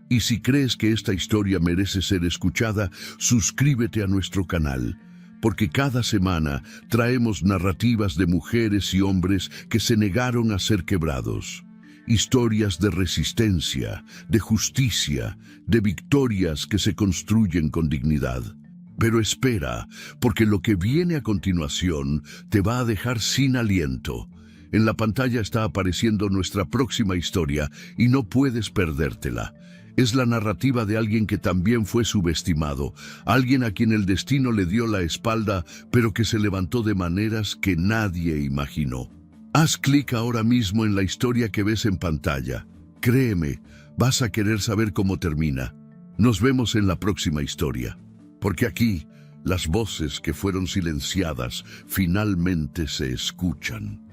Y si crees que esta historia merece ser escuchada, suscríbete a nuestro canal, porque cada semana traemos narrativas de mujeres y hombres que se negaron a ser quebrados. Historias de resistencia, de justicia, de victorias que se construyen con dignidad. Pero espera, porque lo que viene a continuación te va a dejar sin aliento. En la pantalla está apareciendo nuestra próxima historia y no puedes perdértela. Es la narrativa de alguien que también fue subestimado, alguien a quien el destino le dio la espalda, pero que se levantó de maneras que nadie imaginó. Haz clic ahora mismo en la historia que ves en pantalla. Créeme, vas a querer saber cómo termina. Nos vemos en la próxima historia, porque aquí las voces que fueron silenciadas finalmente se escuchan.